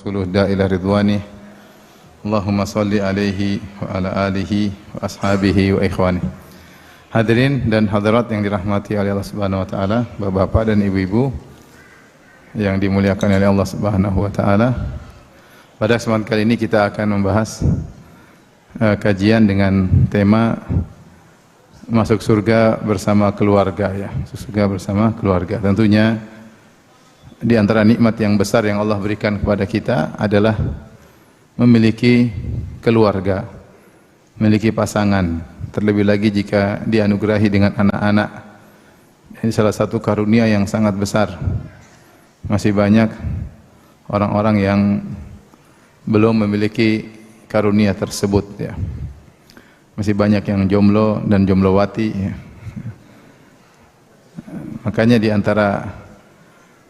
rasuluhu da'ila ridwani. Allahumma salli alaihi wa ala alihi wa ashabihi wa ikhwani. Hadirin dan hadirat yang dirahmati oleh Allah Subhanahu wa taala, Bapak-bapak dan ibu-ibu yang dimuliakan oleh Allah Subhanahu wa taala. Pada kesempatan kali ini kita akan membahas kajian dengan tema masuk surga bersama keluarga, ya. Masuk surga bersama keluarga. Tentunya di antara nikmat yang besar yang Allah berikan kepada kita adalah memiliki keluarga, memiliki pasangan, terlebih lagi jika dianugerahi dengan anak-anak. Ini salah satu karunia yang sangat besar. Masih banyak orang-orang yang belum memiliki karunia tersebut, ya. Masih banyak yang jomblo dan jomblowati, ya. Makanya di antara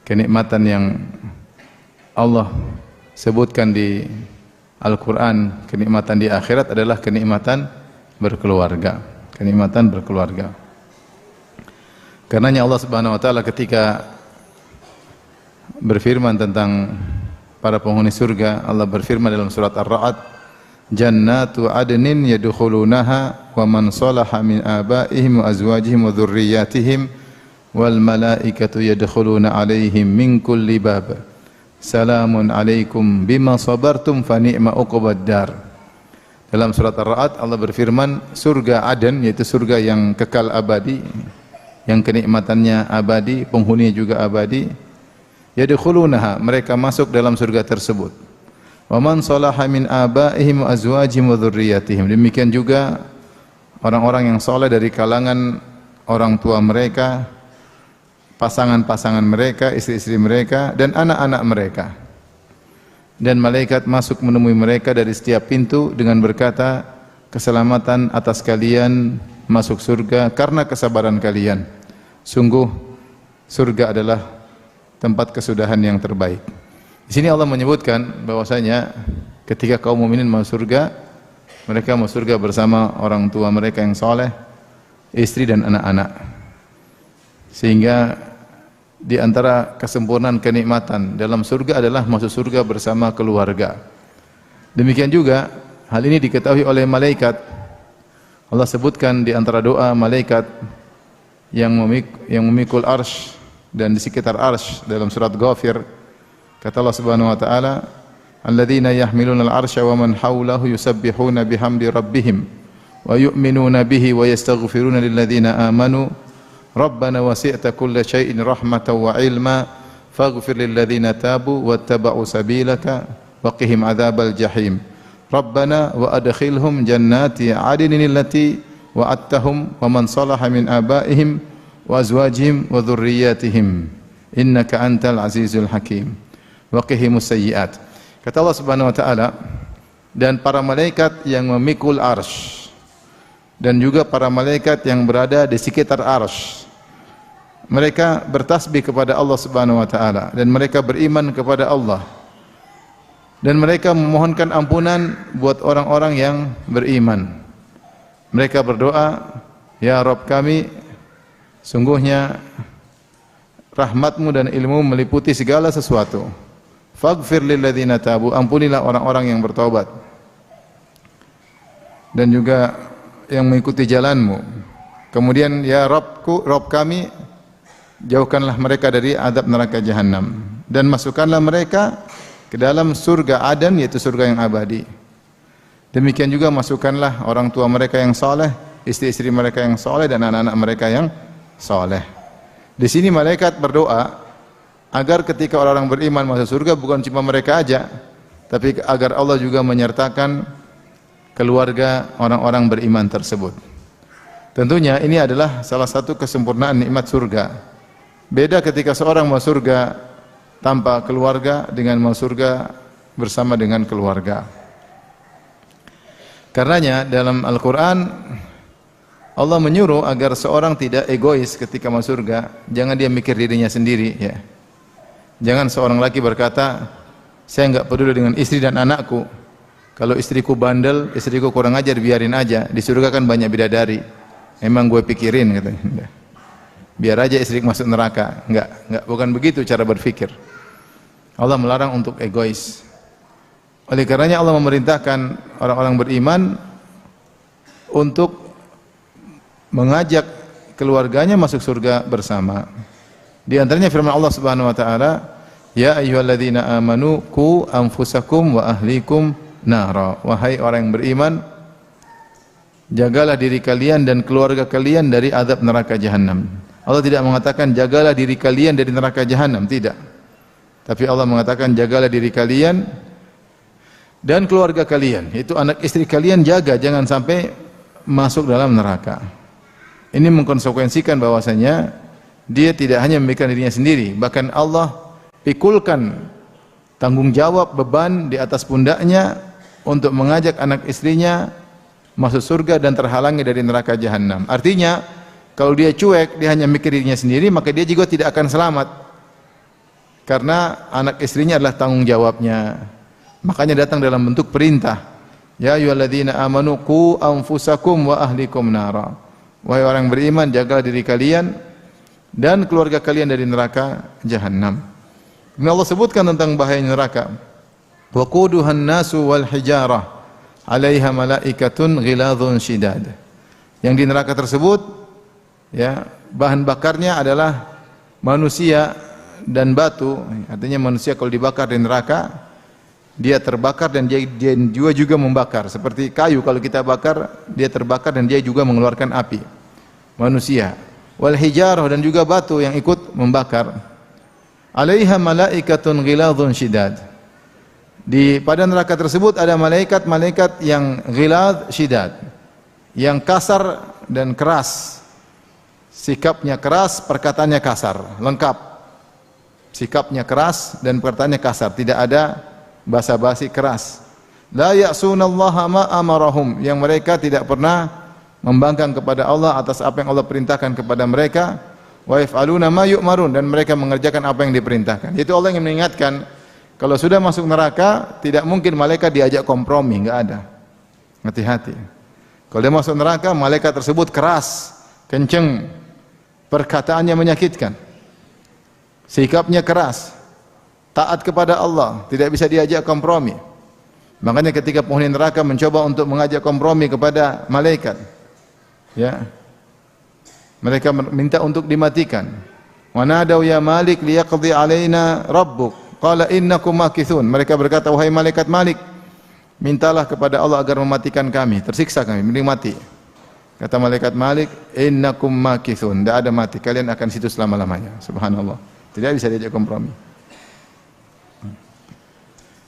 kenikmatan yang Allah sebutkan di Al-Quran, kenikmatan di akhirat adalah kenikmatan berkeluarga. Kenikmatan berkeluarga. Karenanya Allah Subhanahu wa taala ketika berfirman tentang para penghuni surga, Allah berfirman dalam surat Ar-Ra'd, "Jannatu adnin yadkhulunaha wa man salaha min abaihim wa azwajihim wa dzurriyyatihim wal malaikatu yadkhuluna 'alaihim min kulli bab. Salamun alaikum bima sabartum fa ni'ma uqbad dar." Dalam surat Ar-Ra'd Allah berfirman, surga Aden, yaitu surga yang kekal abadi, yang kenikmatannya abadi, penghuninya juga abadi. Yadkhulunaha, mereka masuk dalam surga tersebut. Wa man salaha min abaihim wa azwajihim wa dzurriyyatihim. Demikian juga orang-orang yang saleh dari kalangan orang tua mereka, pasangan-pasangan mereka, istri-istri mereka, dan anak-anak mereka. Dan malaikat masuk menemui mereka dari setiap pintu dengan berkata, keselamatan atas kalian masuk surga karena kesabaran kalian. Sungguh surga adalah tempat kesudahan yang terbaik. Di sini Allah menyebutkan bahwasanya ketika kaum mukminin masuk surga, mereka masuk surga bersama orang tua mereka yang saleh, istri dan anak-anak. Sehingga di antara kesempurnaan kenikmatan dalam surga adalah masuk surga bersama keluarga. Demikian juga hal ini diketahui oleh malaikat. Allah sebutkan di antara doa malaikat yang memikul arsy dan di sekitar arsy dalam surat Ghafir, kata Allah Subhanahu wa taala, "Alladzina yahmiluna al-arsya wa man hawlahu yusabbihuna bihamdi rabbihim wa yu'minuna bihi wa yastaghfiruna lilladzina amanu Rabbana wasi'ta kulla syai'in rahmatan wa ilma faghfir lilladzina tabu wattaba'u sabilaka wa qihim adzabal jahim. Rabbana wa adkhilhum jannati 'adnin allati wa'adtahum wa man salaha min abaihim wa azwajihim wa dzurriyyatihim innaka antal azizul hakim wa qihimus sayyi'at." Kata Allah Subhanahu wa taala, dan para malaikat yang memikul arsy dan juga para malaikat yang berada di sekitar arsy, mereka bertasbih kepada Allah Subhanahu wa taala dan mereka beriman kepada Allah. Dan mereka memohonkan ampunan buat orang-orang yang beriman. Mereka berdoa, "Ya Rabb kami, sungguhnya rahmat-Mu dan ilmu meliputi segala sesuatu. Faghfir lilladzina tabu, ampunilah orang-orang yang bertobat dan juga yang mengikuti jalan-Mu. Kemudian ya Rabb kami, jauhkanlah mereka dari azab neraka jahanam dan masukkanlah mereka ke dalam surga Aden, yaitu surga yang abadi. Demikian juga masukkanlah orang tua mereka yang saleh, istri-istri mereka yang saleh dan anak-anak mereka yang saleh." Di sini malaikat berdoa agar ketika orang-orang beriman masuk surga bukan cuma mereka aja, tapi agar Allah juga menyertakan keluarga orang-orang beriman tersebut. Tentunya ini adalah salah satu kesempurnaan nikmat surga. Beda ketika seorang masuk surga tanpa keluarga dengan masuk surga bersama dengan keluarga. Karenanya dalam Al-Quran Allah menyuruh agar seorang tidak egois ketika masuk surga. Jangan dia mikir dirinya sendiri, ya. Jangan seorang laki berkata, "Saya enggak peduli dengan istri dan anakku. Kalau istriku bandel, istriku kurang ajar, biarin aja. Di surga kan banyak bidadari. Emang gue pikirin," katanya. Biar aja istri masuk neraka. Enggak, bukan begitu cara berpikir. Allah melarang untuk egois. Oleh karenanya Allah memerintahkan orang-orang beriman untuk mengajak keluarganya masuk surga bersama. Di antaranya firman Allah Subhanahu wa taala, "Ya ayyuhalladzina amanu qu anfusakum wa ahlikum nara." Wahai orang yang beriman, jagalah diri kalian dan keluarga kalian dari azab neraka jahanam. Allah tidak mengatakan jagalah diri kalian dari neraka jahanam, tidak. Tapi Allah mengatakan jagalah diri kalian dan keluarga kalian, itu anak istri kalian jaga jangan sampai masuk dalam neraka. Ini mengkonsekuensikan bahwasanya dia tidak hanya memikirkan dirinya sendiri, bahkan Allah pikulkan tanggung jawab beban di atas pundaknya untuk mengajak anak istrinya masuk surga dan terhalangi dari neraka jahanam. Artinya, kalau dia cuek, dia hanya mikir dirinya sendiri, maka dia juga tidak akan selamat. Karena anak istrinya adalah tanggung jawabnya. Makanya datang dalam bentuk perintah. Ya ayyuhalladzina amanu qu anfusakum wa ahlikum nara. Wahai orang beriman, jagalah diri kalian dan keluarga kalian dari neraka jahanam. Kemudian Allah sebutkan tentang bahaya neraka. Wa quduhan nasu wal hijarah 'alaiha malaikatun ghiladzun shidad. Yang di neraka tersebut, ya, bahan bakarnya adalah manusia dan batu. Artinya manusia kalau dibakar di neraka, dia terbakar dan dia juga membakar. Seperti kayu kalau kita bakar, dia terbakar dan dia juga mengeluarkan api. Manusia. Wal hijarah, dan juga batu yang ikut membakar. 'Alaiha malaikatun ghiladzun shidad. Pada neraka tersebut ada malaikat-malaikat yang ghilad shidad, yang kasar dan keras. Sikapnya keras, perkataannya kasar, lengkap. Sikapnya keras dan perkataannya kasar, tidak ada basa-basi keras. La ya'sunallaha ma amarahum, yang mereka tidak pernah membangkang kepada Allah atas apa yang Allah perintahkan kepada mereka. Wa yaf'aluna ma yu'marun, dan mereka mengerjakan apa yang diperintahkan. Itu Allah yang mengingatkan, kalau sudah masuk neraka tidak mungkin malaikat diajak kompromi, enggak ada. Hati-hati. Kalau dia masuk neraka, malaikat tersebut keras, kenceng, perkataannya menyakitkan, sikapnya keras, taat kepada Allah, tidak bisa diajak kompromi. Makanya ketika penghuni neraka mencoba untuk mengajak kompromi kepada malaikat, ya, mereka minta untuk dimatikan. Wa nadau ya Malik liyaqdi alaina rabbuk qala innakum makithun. Mereka berkata, wahai malaikat Malik, mintalah kepada Allah agar mematikan kami, tersiksa kami, mending mati. Kata malaikat Malik, innakum makithun, tidak ada mati, kalian akan situ selama-lamanya. Subhanallah, tidak bisa diajak kompromi.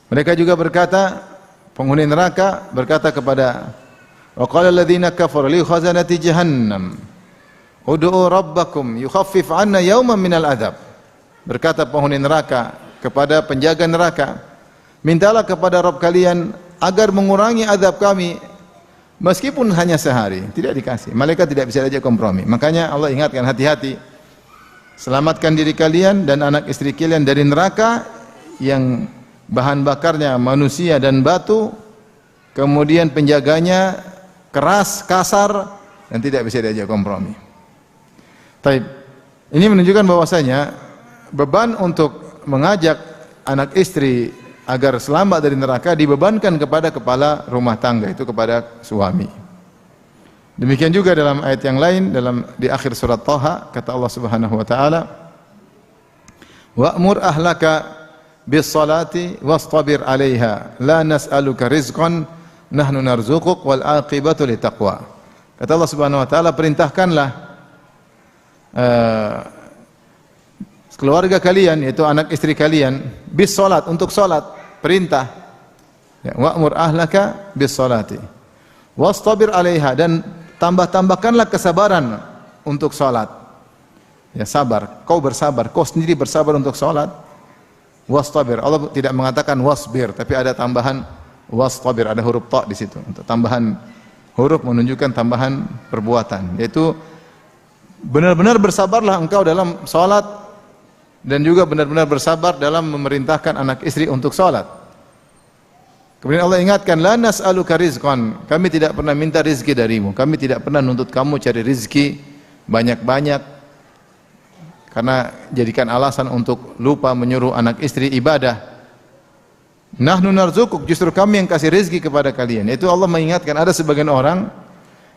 Mereka juga berkata, penghuni neraka berkata kepada, wa qala alladziina kafaru li khazanati jahannam ud'u rabbakum yukhaffif 'anna yawman minal adzab. Berkata penghuni neraka kepada penjaga neraka, mintalah kepada Rabb kalian agar mengurangi azab kami meskipun hanya sehari. Tidak dikasih. Malaikat tidak bisa diajak kompromi. Makanya Allah ingatkan, hati-hati, selamatkan diri kalian dan anak istri kalian dari neraka yang bahan bakarnya manusia dan batu, kemudian penjaganya keras, kasar, dan tidak bisa diajak kompromi. Taib. Ini menunjukkan bahwasanya beban untuk mengajak anak istri agar selamat dari neraka dibebankan kepada kepala rumah tangga, itu kepada suami. Demikian juga dalam ayat yang lain, di akhir surat Thaha, kata Allah Subhanahu wa taala, wa'mur ahlaka bis-salati wastabir 'alaiha la nas'aluka rizqan nahnu narzuquk wal 'aqibatu litaqwa. Kata Allah Subhanahu wa taala, perintahkanlah keluarga kalian, yaitu anak istri kalian, bis-salat, untuk salat, perintah. Ya, wa'mur ahlaka bis-salati wastabir 'alaiha, dan tambahkanlah kesabaran untuk salat. Ya, sabar, kau bersabar, kau sendiri bersabar untuk salat. Wastabir, Allah tidak mengatakan wasbir, tapi ada tambahan wastabir, ada huruf ta di situ. Untuk tambahan huruf menunjukkan tambahan perbuatan, yaitu benar-benar bersabarlah engkau dalam salat dan juga benar-benar bersabar dalam memerintahkan anak istri untuk salat. Kemudian Allah ingatkan, la nas'aluka rizqan, kami tidak pernah minta rizki darimu, kami tidak pernah nuntut kamu cari rizki banyak-banyak, karena jadikan alasan untuk lupa menyuruh anak istri ibadah. Nahnu narzukuk, justru kami yang kasih rezeki kepada kalian. Itu Allah mengingatkan ada sebagian orang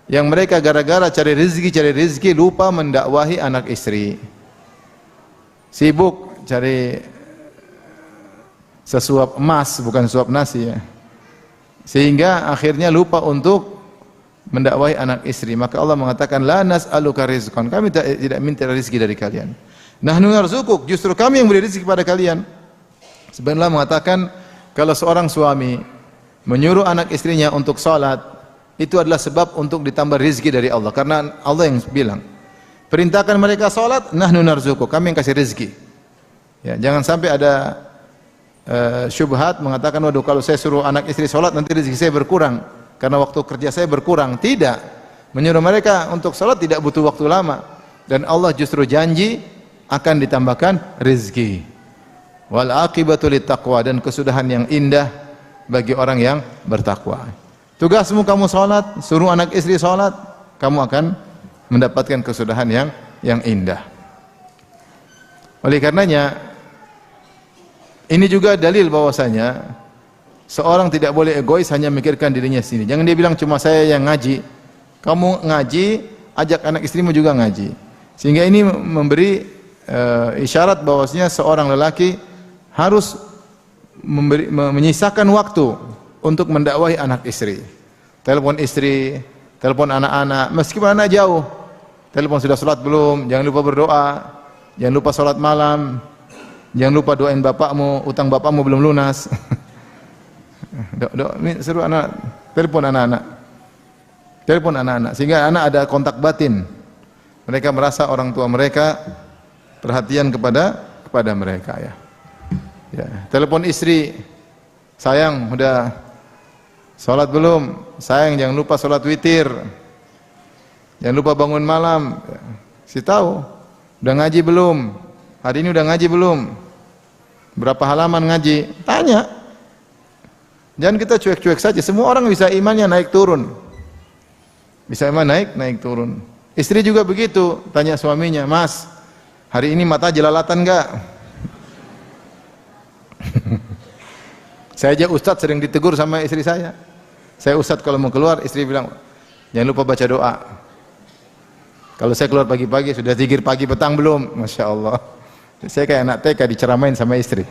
yang mereka gara-gara cari rezeki lupa mendakwahi anak istri. Sibuk cari sesuap emas, bukan suap nasi ya. Sehingga akhirnya lupa untuk mendakwahi anak istri. Maka Allah mengatakan la nas'aluka rizqan, kami tidak minta rezeki dari kalian. Nahnu narzukuk, justru kami yang beri rezeki kepada kalian. Sebenarnya Allah mengatakan kalau seorang suami menyuruh anak istrinya untuk salat, itu adalah sebab untuk ditambah rezeki dari Allah, karena Allah yang bilang perintahkan mereka salat, nahnu narzukuk, kami yang kasih rezeki. Ya, jangan sampai ada syubhat mengatakan waduh kalau saya suruh anak istri salat nanti rezeki saya berkurang karena waktu kerja saya berkurang. Tidak, menyuruh mereka untuk salat tidak butuh waktu lama, dan Allah justru janji akan ditambahkan rezeki. Wal aqibatu littaqwa, dan kesudahan yang indah bagi orang yang bertakwa. Tugasmu kamu salat, suruh anak istri salat, kamu akan mendapatkan kesudahan yang indah. Oleh karenanya ini juga dalil bahwasanya seorang tidak boleh egois hanya memikirkan dirinya sendiri. Jangan dia bilang cuma saya yang ngaji. Kamu ngaji, ajak anak istrimu juga ngaji. Sehingga ini memberi isyarat bahwasanya seorang lelaki harus menyisakan waktu untuk mendakwahi anak istri. Telepon istri, telepon anak-anak, meskipun anak jauh. Telepon sudah salat belum? Jangan lupa berdoa. Jangan lupa salat malam. Jangan lupa doain bapakmu, utang bapakmu belum lunas. Ini seru anak, telepon anak-anak. Telepon anak-anak sehingga anak ada kontak batin. Mereka merasa orang tua mereka perhatian kepada mereka ya. Ya, telepon istri, sayang udah salat belum? Sayang jangan lupa salat witir. Jangan lupa bangun malam. Si tahu, udah ngaji belum? Hari ini udah ngaji belum? Berapa halaman ngaji? Tanya. Jangan kita cuek-cuek saja. Semua orang bisa imannya naik turun. Bisa iman naik turun. Istri juga begitu, tanya suaminya, "Mas, hari ini mata jelalatan enggak?" Saya aja ustadz sering ditegur sama istri saya. Saya ustadz kalau mau keluar, istri bilang, "Jangan lupa baca doa." Kalau saya keluar pagi-pagi, sudah zikir pagi petang belum? Masya Allah. Saya kayak anak TK diceramain sama istri.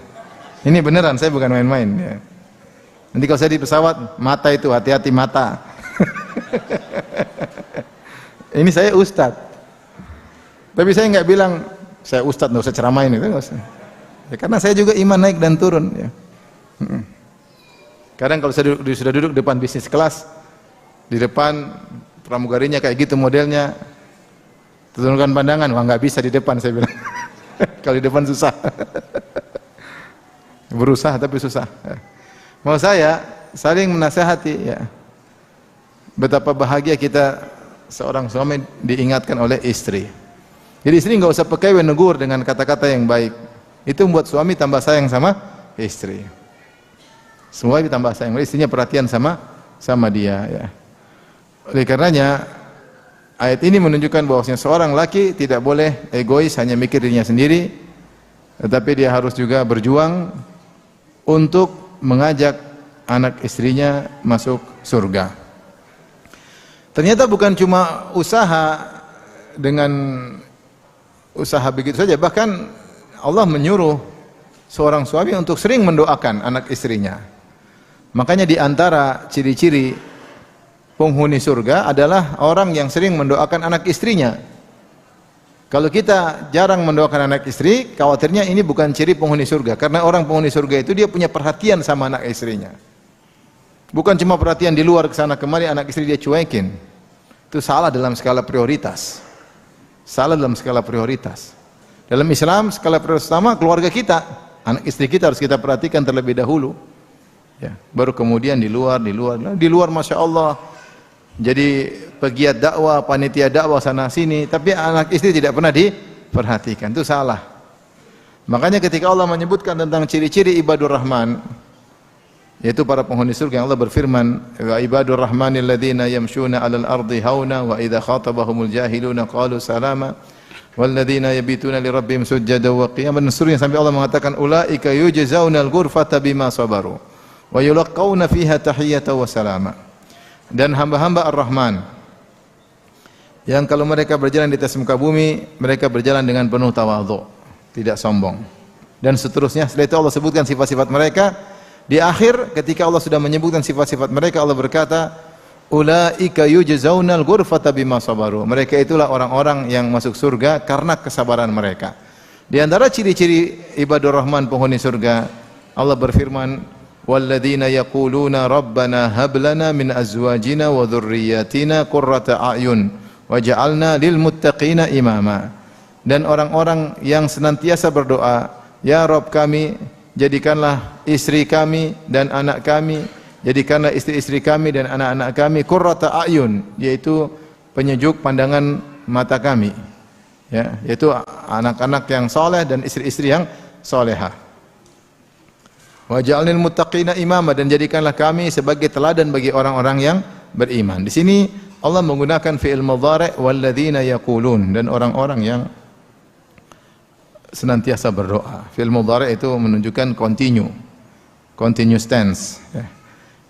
Ini beneran, saya bukan main-main ya. Nanti kalau saya di pesawat, mata itu hati-hati mata. Ini saya ustadz. Tapi saya nggak bilang saya ustadz, nggak usah ceramain itu, nggak usah. Ya, karena saya juga iman naik dan turun. Ya. Kadang kalau saya sudah duduk depan bisnis kelas, di depan pramugarinya kayak gitu modelnya, turunkan pandangan, wah nggak bisa di depan saya bilang. Kalau di depan susah. Berusaha tapi susah. Mau saya saling menasihati ya. Betapa bahagia kita seorang suami diingatkan oleh istri. Jadi istri nggak usah pakai menegur dengan kata-kata yang baik. Itu membuat suami tambah sayang sama istri. Semua ditambah sayang, istrinya perhatian sama dia ya. Oleh karenanya ayat ini menunjukkan bahwasanya seorang laki tidak boleh egois hanya mikir dirinya sendiri, tetapi dia harus juga berjuang untuk mengajak anak istrinya masuk surga. Ternyata bukan cuma usaha dengan usaha begitu saja, bahkan Allah menyuruh seorang suami untuk sering mendoakan anak istrinya. Makanya di antara ciri-ciri penghuni surga adalah orang yang sering mendoakan anak istrinya. Kalau kita jarang mendoakan anak istri, khawatirnya ini bukan ciri penghuni surga. Karena orang penghuni surga itu dia punya perhatian sama anak istrinya. Bukan cuma perhatian di luar kesana kemari, anak istri dia cuekin. Itu salah dalam skala prioritas. Salah dalam skala prioritas. Dalam Islam skala prioritas pertama keluarga kita, anak istri kita harus kita perhatikan terlebih dahulu. Ya, baru kemudian di luar masya Allah. Jadi pegiat dakwah, panitia dakwah sana sini, tapi anak istri tidak pernah diperhatikan. Itu salah. Makanya ketika Allah menyebutkan tentang ciri-ciri ibadur rahman, yaitu para penghuni surga, yang Allah berfirman, "Wa ibadur rahmanil ladzina yamshuna 'alal ardi hauna wa idza khatabahumul jahiluna qalu salama wal ladzina yabituna li rabbihim sujada wa qiyaman." Dan seterusnya sampai Allah mengatakan, "Ulaika yujzaunal ghurfata bima sabaru." wa yulaqawna fiha tahiyyatan wa salama. Dan hamba-hamba Ar-Rahman yang kalau mereka berjalan di atas muka bumi, mereka berjalan dengan penuh tawadhu, tidak sombong. Dan seterusnya. Setelah itu Allah sebutkan sifat-sifat mereka. Di akhir ketika Allah sudah menyebutkan sifat-sifat mereka, Allah berkata, ulaika yujzaunal ghurfata bima sabaru. Mereka itulah orang-orang yang masuk surga karena kesabaran mereka. Di antara ciri-ciri ibadur rahman penghuni surga, Allah berfirman, walladzina yaquluna rabbana hab lana min azwajina wa dhurriyyatina qurrata a'yun waj'alna lil muttaqina imama. Dan orang-orang yang senantiasa berdoa, ya Rabb kami, jadikanlah istri kami dan anak kami, jadikanlah istri-istri kami dan anak-anak kami qurrata a'yun, yaitu penyejuk pandangan mata kami, ya, yaitu anak-anak yang saleh dan istri-istri yang salehah. Waj'alnil muttaqina imama, dan jadikanlah kami sebagai teladan bagi orang-orang yang beriman. Di sini Allah menggunakan fi'il mudhari' walladzina yaqulun, dan orang-orang yang senantiasa berdoa. Fi'il mudhari' itu menunjukkan continuous tense, ya,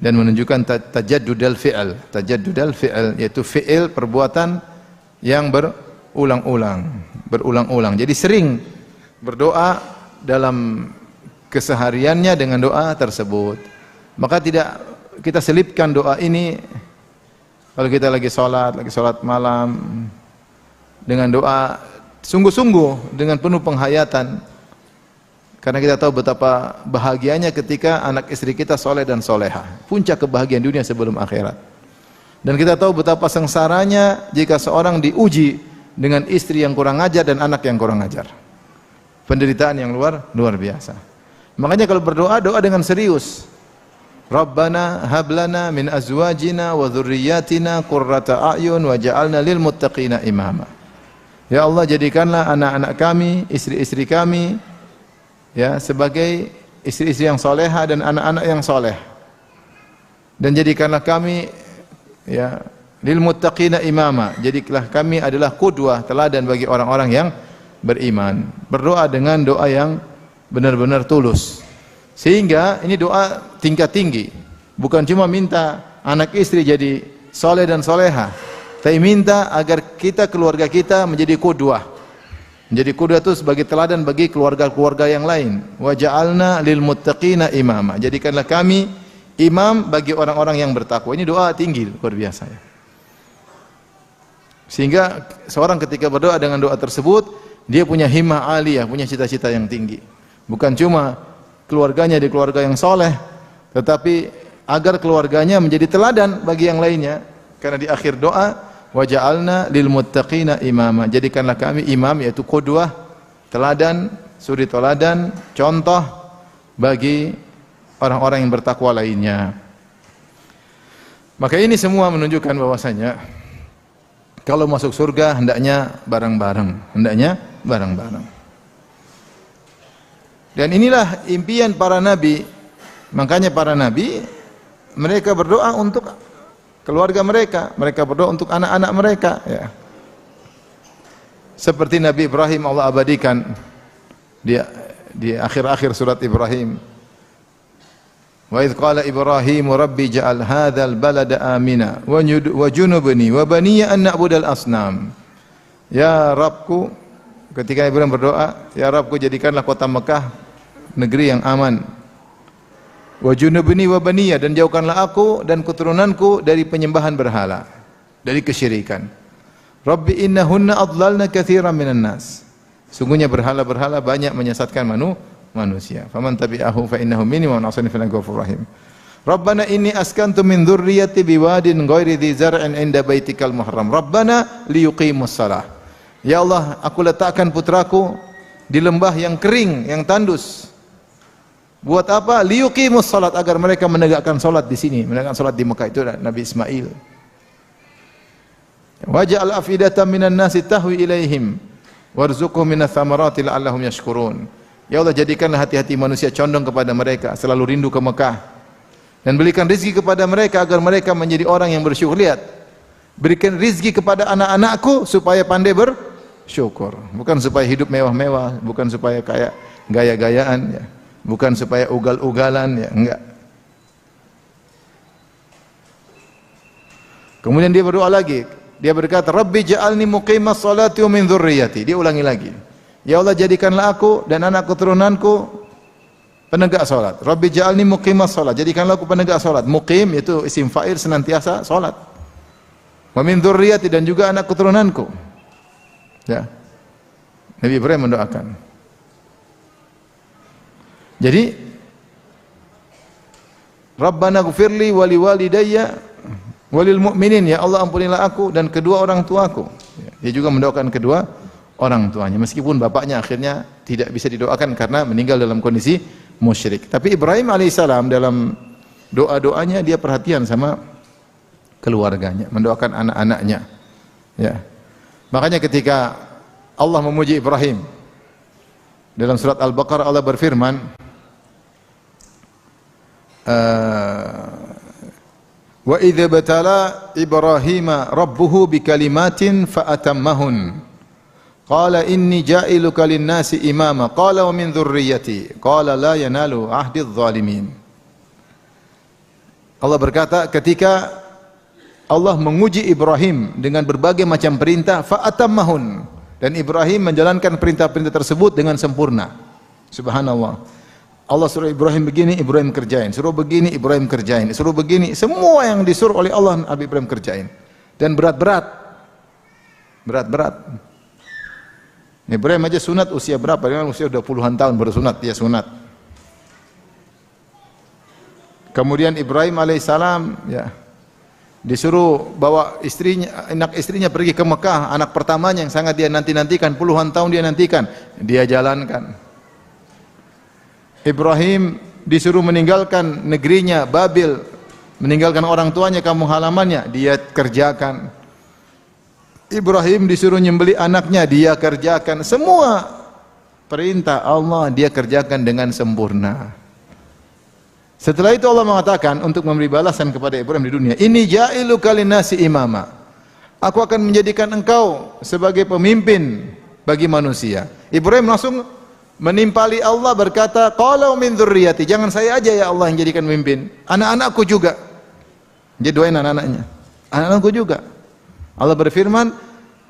dan menunjukkan tajaddudal fi'il. Tajaddudal fi'il yaitu fi'il perbuatan yang berulang-ulang. Jadi sering berdoa dalam kesehariannya dengan doa tersebut. Maka tidak kita selipkan doa ini kalau kita lagi salat malam dengan doa sungguh-sungguh dengan penuh penghayatan, karena kita tahu betapa bahagianya ketika anak istri kita soleh dan soleha, puncak kebahagiaan dunia sebelum akhirat. Dan kita tahu betapa sengsaranya jika seorang diuji dengan istri yang kurang ajar dan anak yang kurang ajar, penderitaan yang luar biasa. Makanya kalau berdoa, doa dengan serius. Rabbana hablana min azwajina wa dhurriyyatina qurrata a'yun waj'alna lil muttaqina imama. Ya Allah, jadikanlah anak-anak kami, istri-istri kami, ya, sebagai istri-istri yang soleha dan anak-anak yang soleh. Dan jadikanlah kami, ya, lil muttaqina imama. Jadikanlah kami adalah qudwah, teladan bagi orang-orang yang beriman. Berdoa dengan doa yang benar-benar tulus. Sehingga ini doa tingkat tinggi. Bukan cuma minta anak istri jadi soleh dan soleha, tapi minta agar keluarga kita menjadi qudwah. Menjadi qudwah itu sebagai teladan bagi keluarga-keluarga yang lain. Wa ja'alna lil muttaqina imama. Jadikanlah kami imam bagi orang-orang yang bertakwa. Ini doa tinggi, luar biasa, ya. Sehingga seorang ketika berdoa dengan doa tersebut, dia punya himmah aliyah, punya cita-cita yang tinggi. Bukan cuma keluarganya di keluarga yang soleh, tetapi agar keluarganya menjadi teladan bagi yang lainnya. Karena di akhir doa, wa ja'alna lil muttaqina imama. Jadikanlah kami imam, yaitu qudwah, teladan, suri teladan, contoh bagi orang-orang yang bertakwa lainnya. Maka ini semua menunjukkan bahwasanya kalau masuk surga hendaknya bareng-bareng, Dan inilah impian para nabi. Makanya para nabi mereka berdoa untuk keluarga mereka, mereka berdoa untuk anak-anak mereka, ya. Seperti Nabi Ibrahim, Allah abadikan di akhir-akhir surat Ibrahim. Wa idz qala Ibrahim rabbi ja'al hadzal balada amina wa junubni wa baniya an na'budal asnam. Ya Rabbku, ketika Ibrahim berdoa, ya Rabbku, jadikanlah kota Mekah negeri yang aman. Wa junubni wa baniya, dan jauhkanlah aku dan keturunanku dari penyembahan berhala, dari kesyirikan. Rabbi innahunna adlalna katsiran minan nas. Sungguhnya berhala-berhala banyak menyesatkan manusia. Faman tabi'ahu fa innahu minni wa man 'asani fa innahu ghafurur rahim. Rabbana inni askantu min dzurriyyati biwadin ghairi dzi zar'in 'inda baitikal muharram. Rabbana liyuqimus shalah. Ya Allah, aku letakkan putraku di lembah yang kering, yang tandus. Buat apa? Liyuqimus salat, agar mereka menegakkan salat di sini, menegakkan salat di Mekah. Itu Nabi Ismail. Waj'al afidatan minan nasi tahwi ilaihim warzuqhum minats thamarati la'allahum yashkurun. Ya Allah, jadikanlah hati-hati manusia condong kepada mereka, selalu rindu ke Mekah. Dan berikan rezeki kepada mereka agar mereka menjadi orang yang bersyukur. Lihat, berikan rezeki kepada anak-anakku supaya pandai bersyukur, bukan supaya hidup mewah-mewah, bukan supaya kayak gaya-gayaan, ya. Bukan supaya ugal-ugalan, ya, enggak. Kemudian dia berdoa lagi. Dia berkata, Rabbi ja'alni muqimas salati wa min dzurriyyati. Dia ulangi lagi. Ya Allah, jadikanlah aku dan anak keturunanku penegak salat. Rabbi ja'alni muqimas salat. Jadikanlah aku penegak salat. Muqim itu isim fa'il, senantiasa salat. Wa min dzurriyyati, dan juga anak keturunanku. Ya. Nabi Ibrahim mendoakan. Jadi Rabbana ghfirli wa liwalidayya walil mu'minin, ya Allah ampunilah aku dan kedua orang tuaku. Dia juga mendoakan kedua orang tuanya, meskipun bapaknya akhirnya tidak bisa didoakan karena meninggal dalam kondisi musyrik. Tapi Ibrahim alaihissalam dalam doa-doanya dia perhatian sama keluarganya, mendoakan anak-anaknya. Ya. Makanya ketika Allah memuji Ibrahim dalam surat Al-Baqarah, Allah berfirman, wa idza batala Ibrahima rabbuhu bikalimatin faatammahun qala inni ja'iluka lin-nasi imama qala wa min dzurriyyati qala la yanalu ahdi adh-dhalimin. Allah berkata, ketika Allah menguji Ibrahim dengan berbagai macam perintah, faatammahun, dan Ibrahim menjalankan perintah-perintah tersebut dengan sempurna. Subhanallah. Allah suruh Ibrahim begini, Ibrahim kerjain. Suruh begini, Ibrahim kerjain. Suruh begini, semua yang disuruh oleh Allah, Nabi Ibrahim kerjain. Dan berat-berat. Berat-berat. Ibrahim aja sunat usia berapa? Dia usia udah puluhan tahun baru sunat, dia sunat. Kemudian Ibrahim alaihissalam, ya, disuruh bawa istrinya, anak istrinya pergi ke Mekah, anak pertamanya yang sangat dia nanti-nantikan, puluhan tahun dia nantikan, dia jalankan. Ibrahim disuruh meninggalkan negerinya Babil, meninggalkan orang tuanya, kampung halamannya, dia kerjakan. Ibrahim disuruh nyembelih anaknya, dia kerjakan. Semua perintah Allah dia kerjakan dengan sempurna. Setelah itu Allah mengatakan untuk memberi balasan kepada Ibrahim di dunia, ini ja'iluka lin-nasi imama. Aku akan menjadikan engkau sebagai pemimpin bagi manusia. Ibrahim langsung menimpali Allah, berkata, qala min dzurriyyati, jangan saya aja ya Allah yang jadikan pemimpin, anak-anakku juga. Dia doain anak-anaknya, anak-anakku juga. Allah berfirman,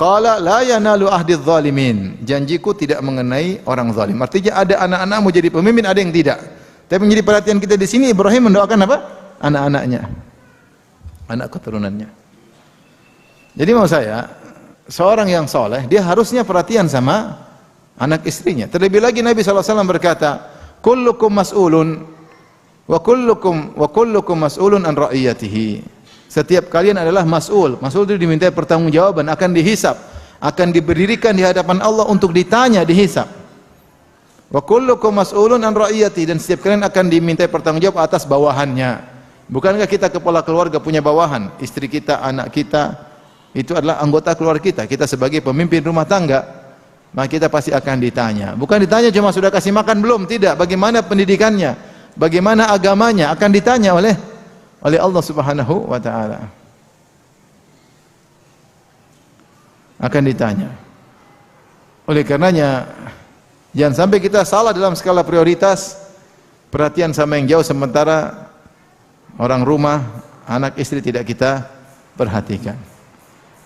qala la yanalu ahdi dzalimin, janjiku tidak mengenai orang zalim. Artinya ada anak-anakmu jadi pemimpin, ada yang tidak. Tapi menjadi perhatian kita di sini, Ibrahim mendoakan apa? Anak-anaknya, anak keturunannya. Jadi mau saya, seorang yang soleh, dia harusnya perhatian sama anak istrinya. Terlebih lagi Nabi SAW berkata, kullukum mas'ulun wa kullukum mas'ulun an ra'iyatihi. Setiap kalian adalah mas'ul. Mas'ul itu dimintai pertanggungjawaban, akan dihisab, akan diberdirikan di hadapan Allah untuk ditanya, dihisab. Wa kullukum mas'ulun an ra'iyatihi, dan setiap kalian akan dimintai pertanggungjawab atas bawahannya. Bukankah kita kepala keluarga punya bawahan? Istri kita, anak kita, itu adalah anggota keluarga kita. Kita sebagai pemimpin rumah tangga, maka kita pasti akan ditanya. Bukan ditanya cuma sudah kasih makan belum, tidak. Bagaimana pendidikannya, bagaimana agamanya, akan ditanya oleh Allah Subhanahu wa taala. Akan ditanya. Oleh karenanya jangan sampai kita salah dalam skala prioritas, perhatian sama yang jauh sementara orang rumah, anak istri tidak kita perhatikan.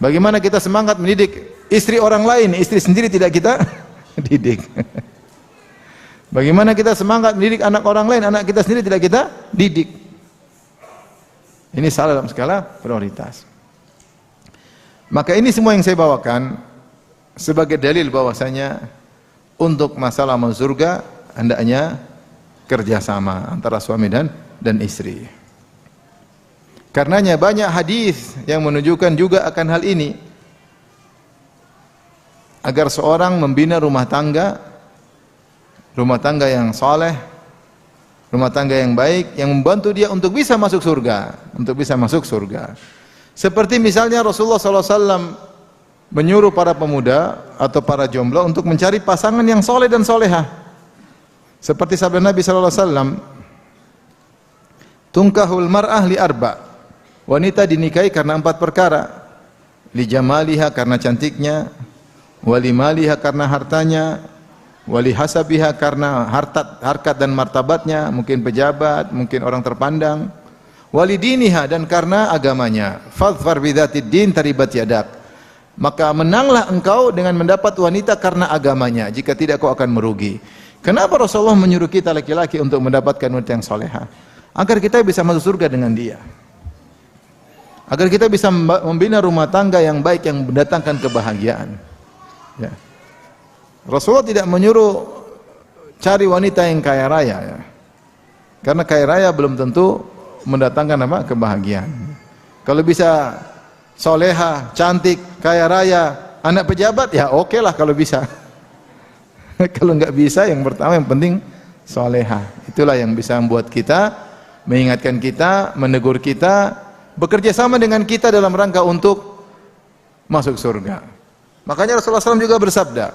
Bagaimana kita semangat mendidik istri orang lain, istri sendiri tidak kita didik. Bagaimana kita semangat mendidik anak orang lain, anak kita sendiri tidak kita didik. Ini salah dalam skala prioritas. Maka ini semua yang saya bawakan sebagai dalil bahwasanya untuk masalah masuk surga hendaknya kerjasama antara suami dan istri. Karenanya banyak hadis yang menunjukkan juga akan hal ini. Agar seorang membina rumah tangga yang saleh, rumah tangga yang baik, yang membantu dia untuk bisa masuk surga, Seperti misalnya Rasulullah SAW menyuruh para pemuda atau para jomblo untuk mencari pasangan yang soleh dan solehah. Seperti sabda Nabi SAW, tunkahul mar'ah li arba', wanita dinikahi karena 4 perkara. Li jamaliha, karena cantiknya, wali maliha, karena hartanya, wali hasabiha, karena harkat dan martabatnya, mungkin pejabat, mungkin orang terpandang, walidiniha, dan karena agamanya. Fadhfar bidzatid din taribat yadak. Maka menanglah engkau dengan mendapat wanita karena agamanya, jika tidak kau akan merugi. Kenapa Rasulullah menyuruh kita laki-laki untuk mendapatkan wanita yang salehah? Agar kita bisa masuk surga dengan dia. Agar kita bisa membina rumah tangga yang baik yang mendatangkan kebahagiaan. Ya. Rasulullah tidak menyuruh cari wanita yang kaya raya, ya. Karena kaya raya belum tentu mendatangkan apa? Kebahagiaan. Kalau bisa soleha, cantik, kaya raya, anak pejabat, ya oke lah kalau bisa. Kalau nggak bisa, yang pertama yang penting soleha. Itulah yang bisa membuat kita, mengingatkan kita, menegur kita, bekerja sama dengan kita dalam rangka untuk masuk surga. Makanya Rasulullah SAW juga bersabda,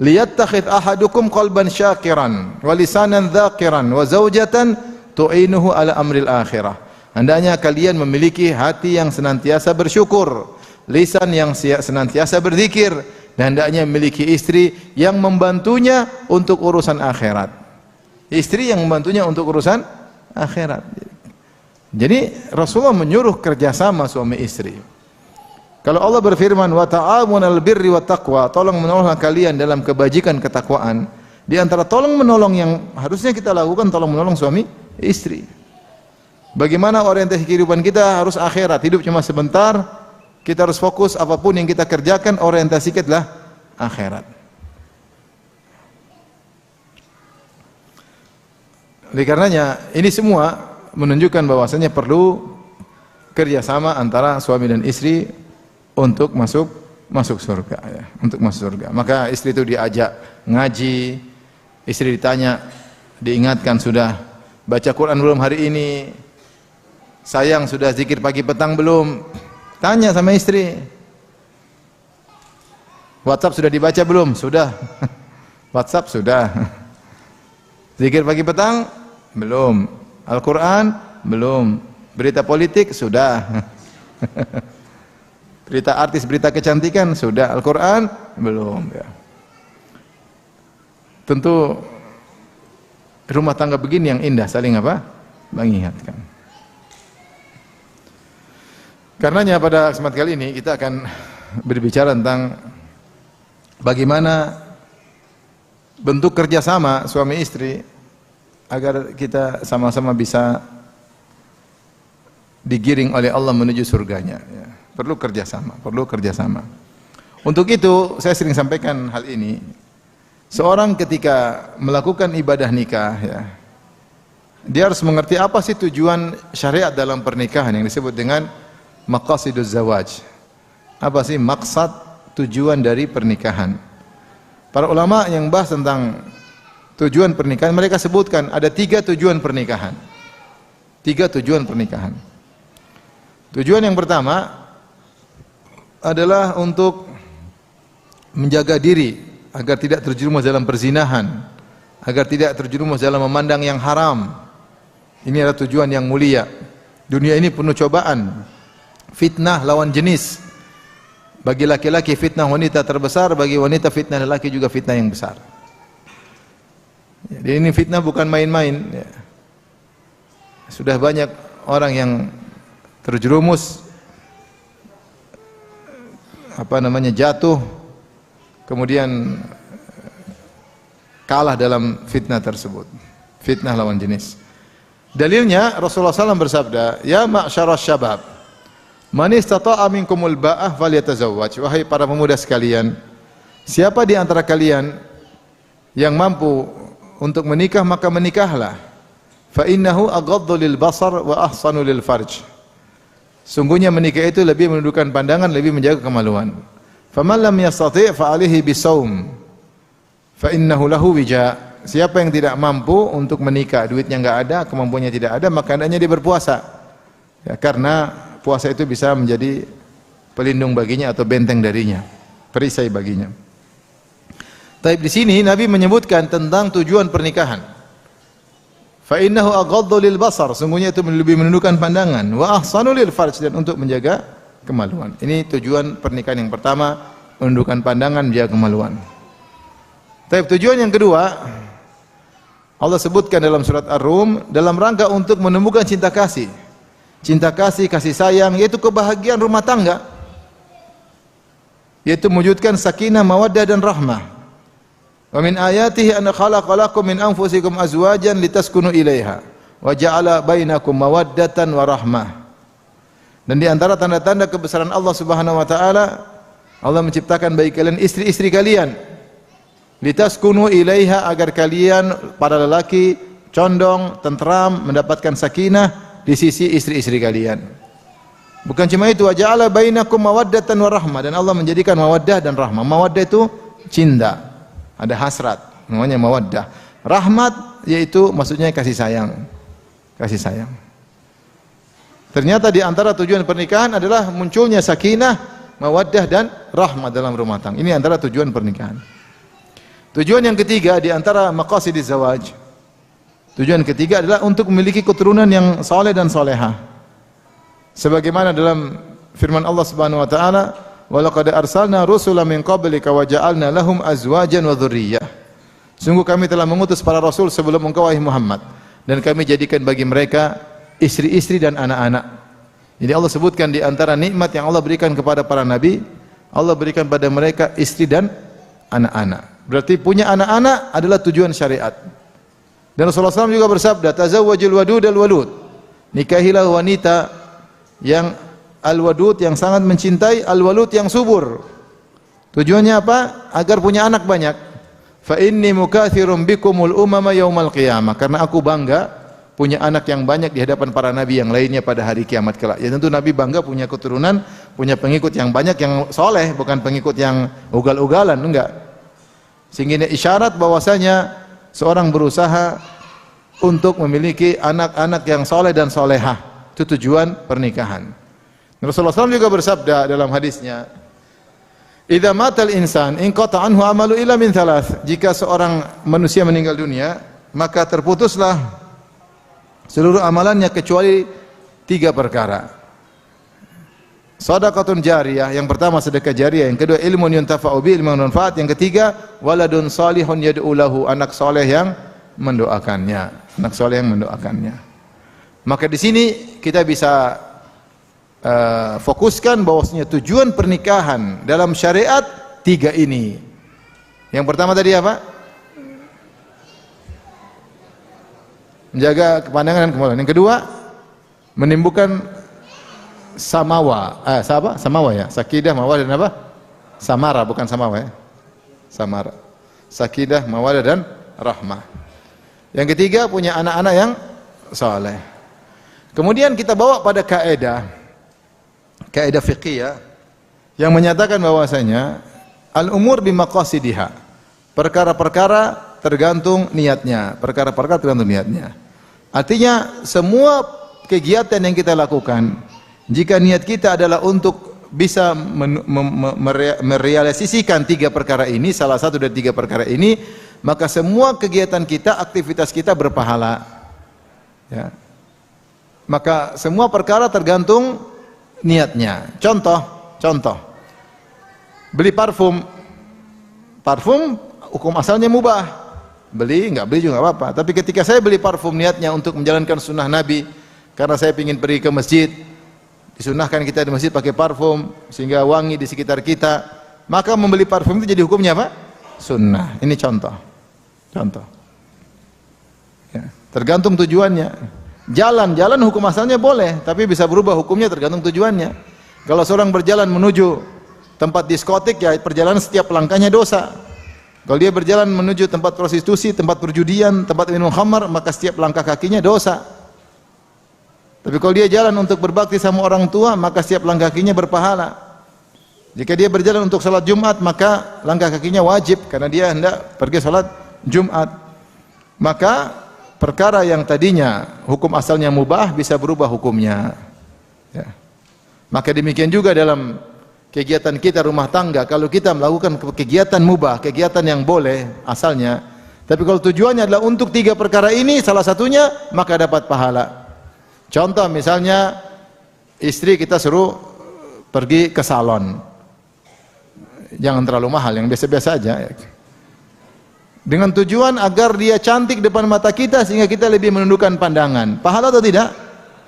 liyattakhidh ahadukum qalban syakiran wa lisanan dzakiran wa zaujatan tu'inuhu ala amril akhirah. Hendaknya kalian memiliki hati yang senantiasa bersyukur, lisan yang senantiasa berzikir, dan hendaknya memiliki istri yang membantunya untuk urusan akhirat. Istri yang membantunya untuk urusan akhirat. Jadi Rasulullah menyuruh kerjasama suami istri. Kalau Allah berfirman, wa ta'awunal birri wat taqwa, tolong menolonglah kalian dalam kebajikan ketakwaan. Di antara tolong menolong yang harusnya kita lakukan, tolong menolong suami istri. Bagaimana orientasi kehidupan kita harus akhirat, hidup cuma sebentar. Kita harus fokus apapun yang kita kerjakan, orientasi kita adalah akhirat. Oleh karenanya, ini semua menunjukkan bahwasanya perlu kerjasama antara suami dan istri untuk masuk surga, ya, untuk masuk surga. Maka istri itu diajak ngaji, istri ditanya, diingatkan, sudah baca Quran belum hari ini? Sayang, sudah zikir pagi petang belum? Tanya sama istri. WhatsApp sudah dibaca belum? Sudah. WhatsApp sudah. Zikir pagi petang? Belum. Al-Quran? Belum. Berita politik? Sudah. Berita artis, berita kecantikan? Sudah. Al-Quran? Belum. Ya. Tentu rumah tangga begini yang indah, saling apa? Mengingatkan. Karenanya pada kesempatan kali ini kita akan berbicara tentang bagaimana bentuk kerjasama suami istri agar kita sama-sama bisa digiring oleh Allah menuju surganya. Ya. Perlu kerjasama, perlu kerjasama. Untuk itu saya sering sampaikan hal ini. Seorang ketika melakukan ibadah nikah, ya, dia harus mengerti apa sih tujuan syariat dalam pernikahan yang disebut dengan maqasiduz zawaj. Apa sih maksud, tujuan dari pernikahan? Para ulama yang bahas tentang tujuan pernikahan, mereka sebutkan ada 3 tujuan pernikahan. 3 tujuan pernikahan. Tujuan yang pertama adalah untuk menjaga diri agar tidak terjerumus dalam perzinahan, agar tidak terjerumus dalam memandang yang haram. Ini adalah tujuan yang mulia. Dunia ini penuh cobaan, fitnah lawan jenis. Bagi laki-laki fitnah wanita terbesar, bagi wanita fitnah lelaki juga fitnah yang besar. Jadi ini fitnah bukan main-main. Sudah banyak orang yang terjerumus, jatuh, kemudian kalah dalam fitnah tersebut. Fitnah lawan jenis. Dalilnya Rasulullah SAW bersabda, ya ma'syarasy syabab, man istata'a minkumul ba'ah falyatazawwaj. Wahai para pemuda sekalian, siapa di antara kalian yang mampu untuk menikah maka menikahlah. Fa innahu aghaddu lil basar wa ahsanu lil farj. Sungguhnya menikah itu lebih menundukkan pandangan, lebih menjaga kemaluan. Faman lam yastati' fa alaihi bisawm. Fa innahu lahu wija. Siapa yang tidak mampu untuk menikah, duitnya enggak ada, kemampuannya tidak ada, maka hendaknya dia berpuasa. Ya, karena puasa itu bisa menjadi pelindung baginya atau benteng darinya, perisai baginya. Tapi di sini Nabi menyebutkan tentang tujuan pernikahan. Fa innahu aghaddu lil basar, sungguhnya itu lebih menundukkan pandangan, wa ahsanu lil farj, dan untuk menjaga kemaluan. Ini tujuan pernikahan yang pertama, menundukkan pandangan, menjaga kemaluan. Tapi tujuan yang kedua, Allah sebutkan dalam surat Ar-Rum dalam rangka untuk menemukan cinta kasih. cinta kasih, kasih sayang, yaitu kebahagiaan rumah tangga, yaitu mewujudkan sakinah, mawaddah dan rahmah. Wa min ayatihi an khalaqalakum min anfusikum azwajan litaskunu ilaiha wa ja'ala bainakum mawaddatan wa rahmah. Dan di antara tanda-tanda kebesaran Allah Subhanahu wa taala, Allah menciptakan bagi kalian istri-istri kalian, litaskunu ilaiha, agar kalian para lelaki condong, tentram, mendapatkan sakinah di sisi istri-istri kalian. Bukan cuma itu, wa ja'ala bainakum mawaddatan wa rahmah, dan Allah menjadikan mawaddah dan rahmah. Mawaddah itu cinta, ada hasrat, namanya mawaddah. Rahmat yaitu maksudnya kasih sayang. Kasih sayang. Ternyata di antara tujuan pernikahan adalah munculnya sakinah, mawaddah dan rahmah dalam rumah tangga. Ini antara tujuan pernikahan. Tujuan yang ketiga di antara maqasidiz zawaj, tujuan ketiga adalah untuk memiliki keturunan yang saleh dan salehah. Sebagaimana dalam firman Allah Subhanahu wa taala, "Wa laqad arsalna rusulan min qablika wa ja'alna lahum azwajan wa dzurriyyah." Sungguh kami telah mengutus para rasul sebelum engkau wahai Muhammad, dan kami jadikan bagi mereka istri-istri dan anak-anak. Jadi Allah sebutkan di antara nikmat yang Allah berikan kepada para nabi, Allah berikan pada mereka istri dan anak-anak. Berarti punya anak-anak adalah tujuan syariat. Dan Rasulullah SAW juga bersabda, "Tazawwajul wadud al-walud." Nikahilah wanita yang al-wadud, yang sangat mencintai, al-walud, yang subur. Tujuannya apa? Agar punya anak banyak. Fa inni mukatsirun bikumul umama yaumal qiyamah. Karena aku bangga punya anak yang banyak di hadapan para nabi yang lainnya pada hari kiamat kelak. Ya tentu nabi bangga punya keturunan, punya pengikut yang banyak yang soleh, bukan pengikut yang ugal-ugalan, enggak. Sehingga ini isyarat bahwasanya seorang berusaha untuk memiliki anak-anak yang soleh dan solehah. Itu tujuan pernikahan. Rasulullah SAW juga bersabda dalam hadisnya, "Idza matal insan inqata anhu amalu illa min thalath." Jika seorang manusia meninggal dunia, maka terputuslah seluruh amalannya kecuali 3 perkara. Shadaqatun jariyah, yang pertama sedekah jariyah, yang kedua ilmun yuntafa'u bi, ilmu manfaat, yang ketiga waladun salihun yad'u lahu, anak soleh yang mendoakannya, anak soleh yang mendoakannya. Maka di sini kita bisa fokuskan bahwasanya tujuan pernikahan dalam syariat 3 ini. Yang pertama tadi apa? Menjaga kepandangan dan kemuliaan. Yang kedua, menimbulkan samawa. Samawa ya. Sakidah, mawadah dan apa? Samara, bukan samawa ya. Samara. Sakidah, mawadah dan rahmah. Yang ketiga, punya anak-anak yang saleh. Kemudian kita bawa pada kaidah fiqhiyah yang menyatakan bahwasanya al-umur bimaqasidiha. Perkara-perkara tergantung niatnya, perkara-perkara tergantung niatnya. Artinya semua kegiatan yang kita lakukan, jika niat kita adalah untuk bisa merealisasikan 3 perkara ini, salah satu dari 3 perkara ini, maka semua kegiatan kita, aktivitas kita berpahala. Ya. Maka semua perkara tergantung niatnya. Contoh, beli parfum hukum asalnya mubah. Enggak beli juga enggak apa-apa. Tapi ketika saya beli parfum niatnya untuk menjalankan sunnah Nabi, karena saya ingin pergi ke masjid, disunahkan kita di masjid pakai parfum sehingga wangi di sekitar kita, maka membeli parfum itu jadi hukumnya apa? Sunnah. Ini contoh. Ya, tergantung tujuannya. Jalan hukum asalnya boleh, tapi bisa berubah hukumnya tergantung tujuannya. Kalau seorang berjalan menuju tempat diskotik, ya perjalanan setiap langkahnya dosa. Kalau dia berjalan menuju tempat prostitusi, tempat perjudian, tempat minum khamar, maka setiap langkah kakinya dosa. Tapi kalau dia jalan untuk berbakti sama orang tua, maka setiap langkah kakinya berpahala. Jika dia berjalan untuk salat Jumat, maka langkah kakinya wajib karena dia hendak pergi salat Jumat. Maka perkara yang tadinya hukum asalnya mubah bisa berubah hukumnya. Ya. Maka demikian juga dalam kegiatan kita rumah tangga, kalau kita melakukan kegiatan mubah, kegiatan yang boleh asalnya, tapi kalau tujuannya adalah untuk 3 perkara ini, salah satunya, maka dapat pahala. Contoh misalnya, istri kita suruh pergi ke salon, jangan terlalu mahal, yang biasa-biasa aja. Dengan tujuan agar dia cantik depan mata kita sehingga kita lebih menundukkan pandangan. Pahala atau tidak?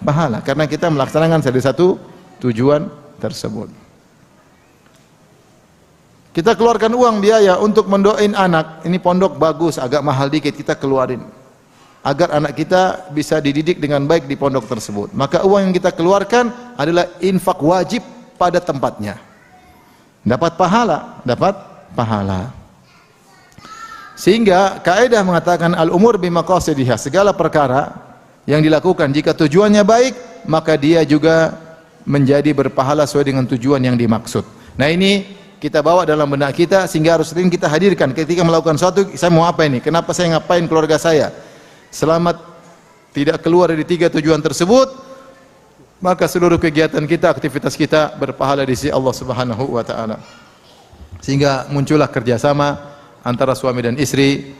pahala karena kita melaksanakan salah satu tujuan tersebut. Kita keluarkan uang biaya untuk mendoain anak. Ini pondok bagus, agak mahal dikit, kita keluarin agar anak kita bisa dididik dengan baik di pondok tersebut. Maka uang yang kita keluarkan adalah infak wajib pada tempatnya. Dapat pahala, dapat pahala. Sehingga kaidah mengatakan al-umur bimaqasidihha, segala perkara yang dilakukan jika tujuannya baik, maka dia juga menjadi berpahala sesuai dengan tujuan yang dimaksud. Nah, ini kita bawa dalam benak kita sehingga harus sering kita hadirkan ketika melakukan sesuatu. Saya mau apa ini? Kenapa saya ngapain keluarga saya? Selamat tidak keluar dari 3 tujuan tersebut, maka seluruh kegiatan kita, aktivitas kita berpahala di sisi Allah Subhanahu wa taala. Sehingga muncullah kerjasama antara suami dan istri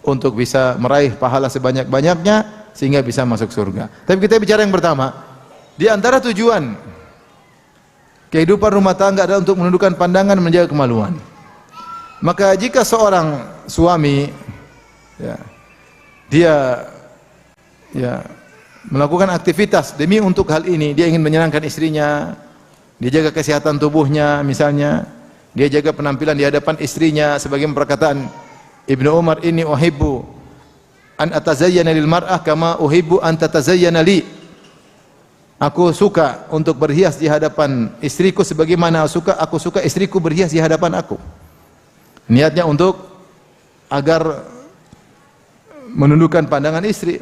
untuk bisa meraih pahala sebanyak-banyaknya sehingga bisa masuk surga. Tapi kita bicara yang pertama, di antara tujuan kehidupan rumah tangga adalah untuk menundukkan pandangan, menjaga kemaluan. Maka jika seorang suami dia melakukan aktivitas demi untuk hal ini, dia ingin menyenangkan istrinya, dia jaga kesehatan tubuhnya misalnya, dia jaga penampilan di hadapan istrinya, sebagai perkataan Ibnu Umar, inni uhibbu an atazayyana lil mar'ah kama uhibbu an tatazayyana li. Aku suka untuk berhias di hadapan istriku sebagaimana aku suka istriku berhias di hadapan aku. Niatnya untuk agar menundukkan pandangan istri,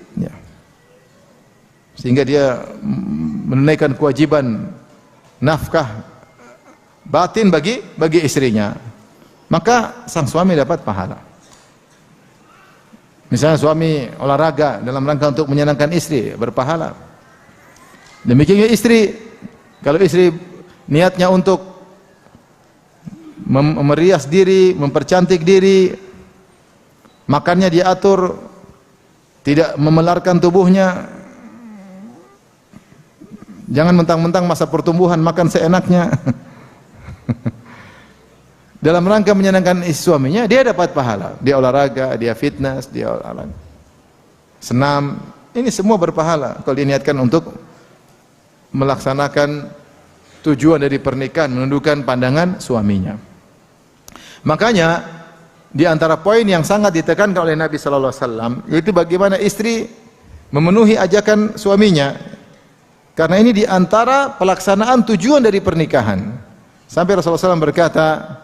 sehingga dia menunaikan kewajiban nafkah batin bagi istrinya. Maka sang suami dapat pahala. Misalnya suami olahraga dalam rangka untuk menyenangkan istri, berpahala. Demikian juga istri, kalau istri niatnya untuk merias diri, mempercantik diri, makannya diatur, tidak memelarkan tubuhnya, jangan mentang-mentang masa pertumbuhan makan seenaknya. Dalam rangka menyenangkan suaminya, dia dapat pahala. Dia olahraga, dia fitness, dia olahraga, senam, ini semua berpahala kalau diniatkan untuk melaksanakan tujuan dari pernikahan, menundukkan pandangan suaminya. Makanya di antara poin yang sangat ditekankan oleh Nabi sallallahu alaihi wasallam yaitu bagaimana istri memenuhi ajakan suaminya. Karena ini di antara pelaksanaan tujuan dari pernikahan. Sampai Rasulullah SAW berkata,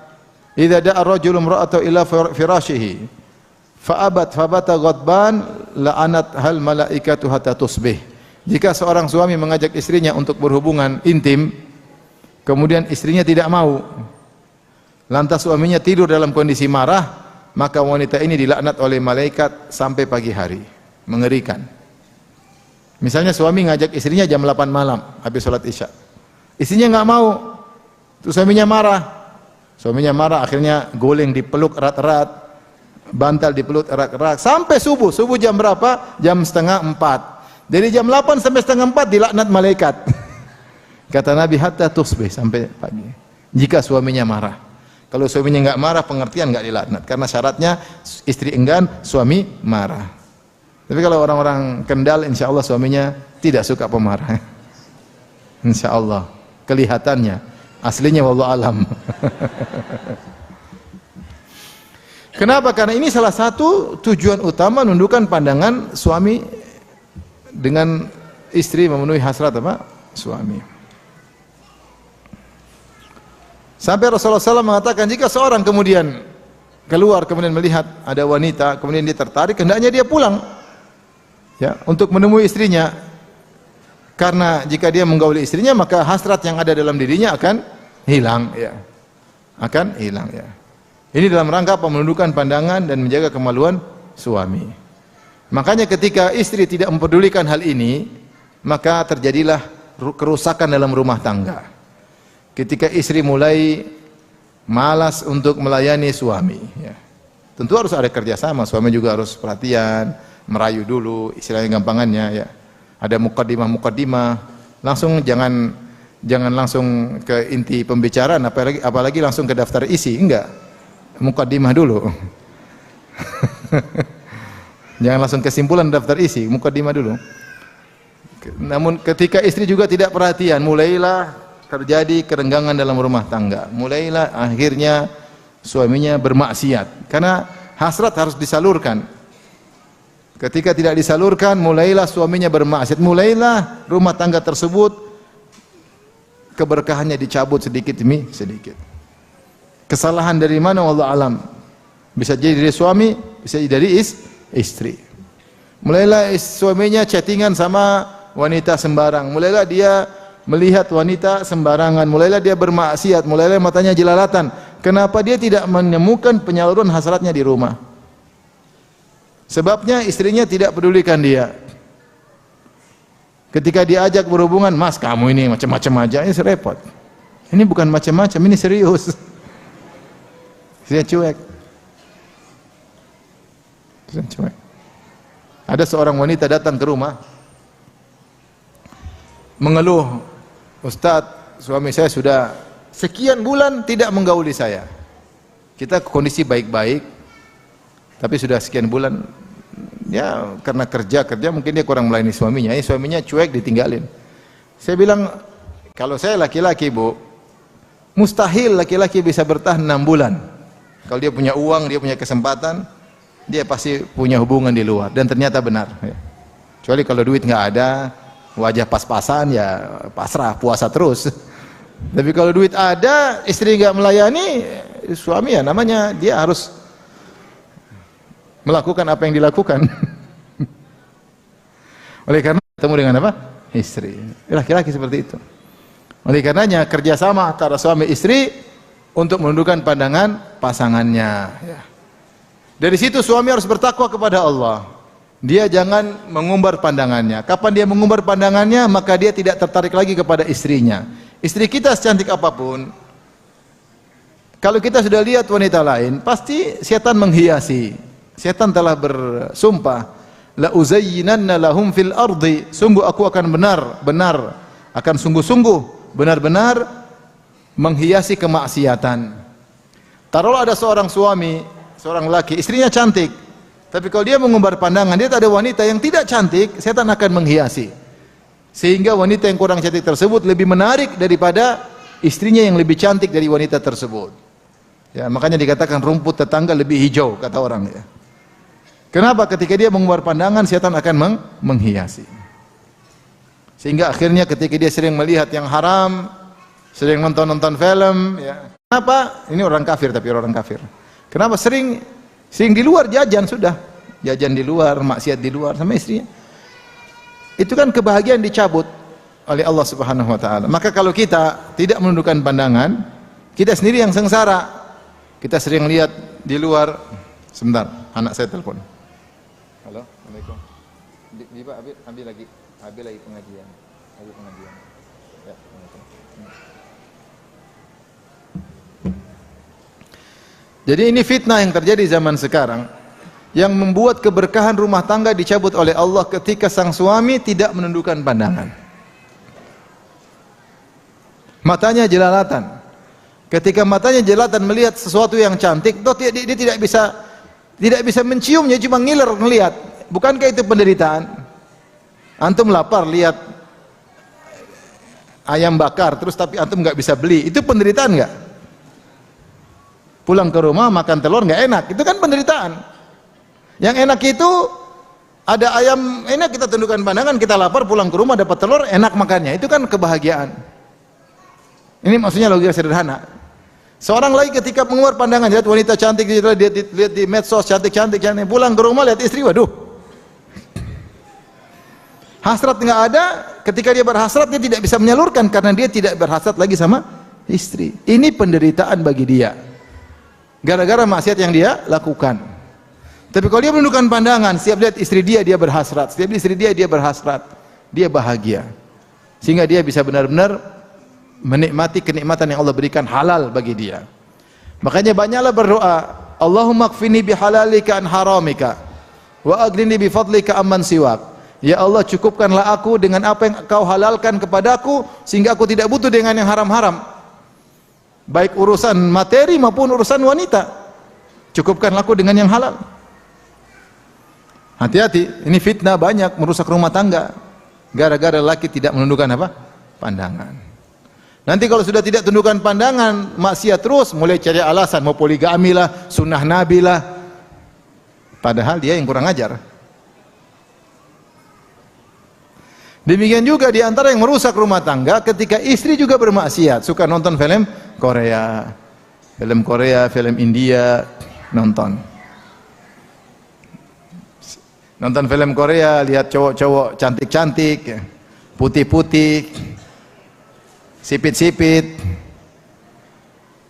"Idza da'a ar-rajulu imra'atahu ila firashihi fa abat fabata ghadban la'anat hal malaikatu hatta tusbih." Jika seorang suami mengajak istrinya untuk berhubungan intim, kemudian istrinya tidak mau, lantas suaminya tidur dalam kondisi marah, maka wanita ini dilaknat oleh malaikat sampai pagi hari. Mengerikan. Misalnya suami ngajak istrinya jam 8 malam habis sholat isya, istrinya nggak mau, terus suaminya marah. Suaminya marah, akhirnya guling dipeluk erat-erat, bantal dipeluk erat-erat sampai subuh. Subuh jam berapa? Jam 3:30. Dari jam 8 sampai 3:30 dilaknat malaikat. Kata Nabi hatta tusbih, sampai pagi. Jika suaminya marah. Kalau suaminya enggak marah, pengertian enggak dilaknat karena syaratnya istri enggan, suami marah. Tapi kalau orang-orang Kendal, insya Allah suaminya tidak suka pemarah. Insya Allah. Kelihatannya, aslinya wallahu alam. Kenapa? Karena ini salah satu tujuan utama menundukkan pandangan suami dengan istri, memenuhi hasrat apa? Suami. Sampai Rasulullah SAW mengatakan, jika seorang kemudian keluar, kemudian melihat ada wanita, kemudian dia tertarik, hendaknya dia pulang, ya, untuk menemui istrinya. Karena jika dia menggauli istrinya, maka hasrat yang ada dalam dirinya akan hilang, ya, akan hilang, ya. Ini dalam rangka menundukkan pandangan dan menjaga kemaluan suami. Makanya ketika istri tidak mempedulikan hal ini, maka terjadilah kerusakan dalam rumah tangga. Ketika istri mulai malas untuk melayani suami, ya. Tentu harus ada kerjasama, suami juga harus perhatian, merayu dulu, istilahnya gampangannya, ya. Ada mukaddimah, langsung jangan langsung ke inti pembicaraan, apalagi langsung ke daftar isi, enggak. Mukaddimah dulu. Jangan langsung kesimpulan daftar isi, mukaddimah dulu. Namun ketika istri juga tidak perhatian, mulailah terjadi kerenggangan dalam rumah tangga. Mulailah akhirnya suaminya bermaksiat. Karena hasrat harus disalurkan. Ketika tidak disalurkan, mulailah suaminya bermaksiat. Mulailah rumah tangga tersebut keberkahannya dicabut sedikit demi sedikit. Kesalahan dari mana wallahu alam? Bisa jadi dari suami, bisa jadi dari istri. Mulailah suaminya chattingan sama wanita sembarang. Mulailah dia melihat wanita sembarangan. Mulailah dia bermaksiat. Mulailah matanya jelalatan. Kenapa dia tidak menemukan penyaluran hasratnya di rumah? Sebabnya istrinya tidak pedulikan dia. Ketika diajak berhubungan, "Mas, kamu ini macam-macam aja." Ini repot. Ini bukan macam-macam, ini serius. Dia cuek. Dia cuek. Ada seorang wanita datang ke rumah mengeluh, "Ustaz, suami saya sudah sekian bulan tidak menggauli saya. Kita kondisi baik-baik, tapi sudah sekian bulan, ya karena kerja mungkin dia kurang melayani suaminya. Suaminya cuek, ditinggalin." Saya bilang, kalau saya laki-laki, Bu, mustahil laki-laki bisa bertahan 6 bulan. Kalau dia punya uang, dia punya kesempatan, dia pasti punya hubungan di luar. Dan ternyata benar. Kecuali kalau duit nggak ada, wajah pas-pasan, ya pasrah, puasa terus. Tapi kalau duit ada, istri nggak melayani, suami ya namanya dia harus melakukan apa yang dilakukan. Oleh karena ketemu dengan apa? Istri. Laki-laki seperti itu. Oleh karenanya kerjasama antara suami istri untuk menundukkan pandangan pasangannya. Dari situ suami harus bertakwa kepada Allah. Dia jangan mengumbar pandangannya. Kapan dia mengumbar pandangannya, maka dia tidak tertarik lagi kepada istrinya. Istri kita secantik apapun, kalau kita sudah lihat wanita lain, pasti setan menghiasi. Setan telah bersumpah, la uzayyinanna lahum fil ardi, sungguh aku akan benar-benar akan sungguh-sungguh benar-benar menghiasi kemaksiatan. Taruhlah ada seorang suami, seorang laki, istrinya cantik, tapi kalau dia mengumbar pandangan, dia tak ada wanita yang tidak cantik, setan akan menghiasi. Sehingga wanita yang kurang cantik tersebut lebih menarik daripada istrinya yang lebih cantik dari wanita tersebut. Ya, makanya dikatakan rumput tetangga lebih hijau, kata orang ya. Kenapa? Ketika dia mengumbar pandangan, setan akan menghiasi. Sehingga akhirnya ketika dia sering melihat yang haram, sering nonton film, ya. Kenapa? Ini orang kafir, tapi orang kafir. Kenapa? Sering di luar jajan sudah. Jajan di luar, maksiat di luar sama istrinya. Itu kan kebahagiaan dicabut oleh Allah Subhanahu wa taala. Maka kalau kita tidak menundukkan pandangan, kita sendiri yang sengsara. Kita sering lihat di luar. Sebentar, anak saya telepon. Halo, Assalamualaikum. Biba, ambil lagi pengajian. Ya, jadi ini fitnah yang terjadi zaman sekarang, yang membuat keberkahan rumah tangga dicabut oleh Allah ketika sang suami tidak menundukkan pandangan. Matanya jelalatan. Ketika matanya jelalatan melihat sesuatu yang cantik, dia tidak bisa menciumnya, cuma ngiler melihat. Bukankah itu penderitaan? Antum lapar lihat ayam bakar, terus tapi antum nggak bisa beli, itu penderitaan nggak? Pulang ke rumah makan telur nggak enak, itu kan penderitaan. Yang enak itu ada ayam enak, kita tundukkan pandangan, kita lapar, pulang ke rumah dapat telur enak makannya, itu kan kebahagiaan. Ini maksudnya logika sederhana. Seorang lagi ketika mengeluarkan pandangan, lihat wanita cantik, lihat di medsos cantik-cantik, pulang ke rumah lihat istri, waduh, hasrat nggak ada. Ketika dia berhasrat, dia tidak bisa menyalurkan karena dia tidak berhasrat lagi sama istri. Ini penderitaan bagi dia, gara-gara maksiat yang dia lakukan. Tapi kalau dia menundukkan pandangan, setiap lihat istri dia berhasrat, setiap istri dia berhasrat, dia bahagia, sehingga dia bisa benar-benar menikmati kenikmatan yang Allah berikan halal bagi dia. Makanya banyaklah berdoa, Allahumma kfini bihalalika an haramika wa aghnini bifadlika amman siwak. Ya Allah, cukupkanlah aku dengan apa yang Kau halalkan kepadaku, sehingga aku tidak butuh dengan yang haram-haram, baik urusan materi maupun urusan wanita. Cukupkanlah aku dengan yang halal. Hati-hati, ini fitnah banyak merusak rumah tangga. Gara-gara laki tidak menundukkan apa? Pandangan. Nanti kalau sudah tidak tundukkan pandangan, maksiat terus, mulai cari alasan, mau poligami lah, sunnah Nabi lah. Padahal dia yang kurang ajar. Demikian juga di antara yang merusak rumah tangga ketika istri juga bermaksiat, suka nonton film Korea, film India, nonton film Korea, lihat cowok-cowok cantik-cantik, putih-putih, sipit-sipit,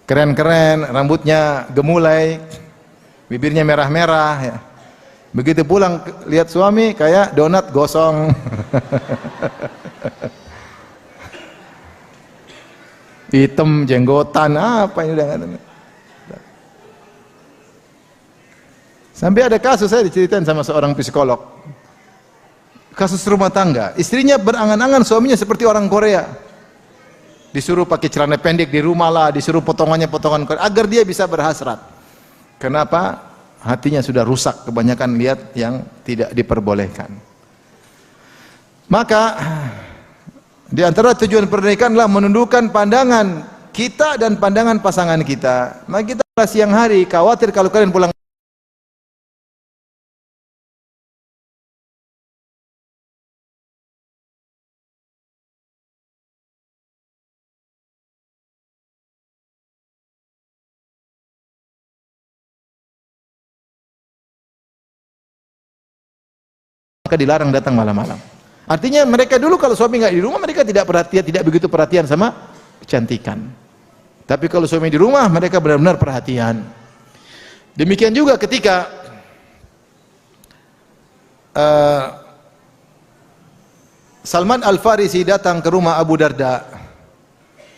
keren-keren, rambutnya gemulai, bibirnya merah-merah, ya. Begitu pulang lihat suami kayak donat gosong. Hitam, jenggotan, apa ini udah enggak. Sampai ada kasus saya diceritain sama seorang psikolog. Kasus rumah tangga, istrinya berangan-angan suaminya seperti orang Korea. Disuruh pakai celana pendek di rumah lah, disuruh potongan Korea agar dia bisa berhasrat. Kenapa? Hatinya sudah rusak, kebanyakan lihat yang tidak diperbolehkan. Maka di antara tujuan pernikahan adalah menundukkan pandangan kita dan pandangan pasangan kita. Maka kita siang hari khawatir kalau kalian pulang maka dilarang datang malam-malam. Artinya mereka dulu kalau suami nggak di rumah mereka tidak perhatian, tidak begitu perhatian sama kecantikan. Tapi kalau suami di rumah mereka benar-benar perhatian. Demikian juga ketika Salman Al-Farisi datang ke rumah Abu Darda.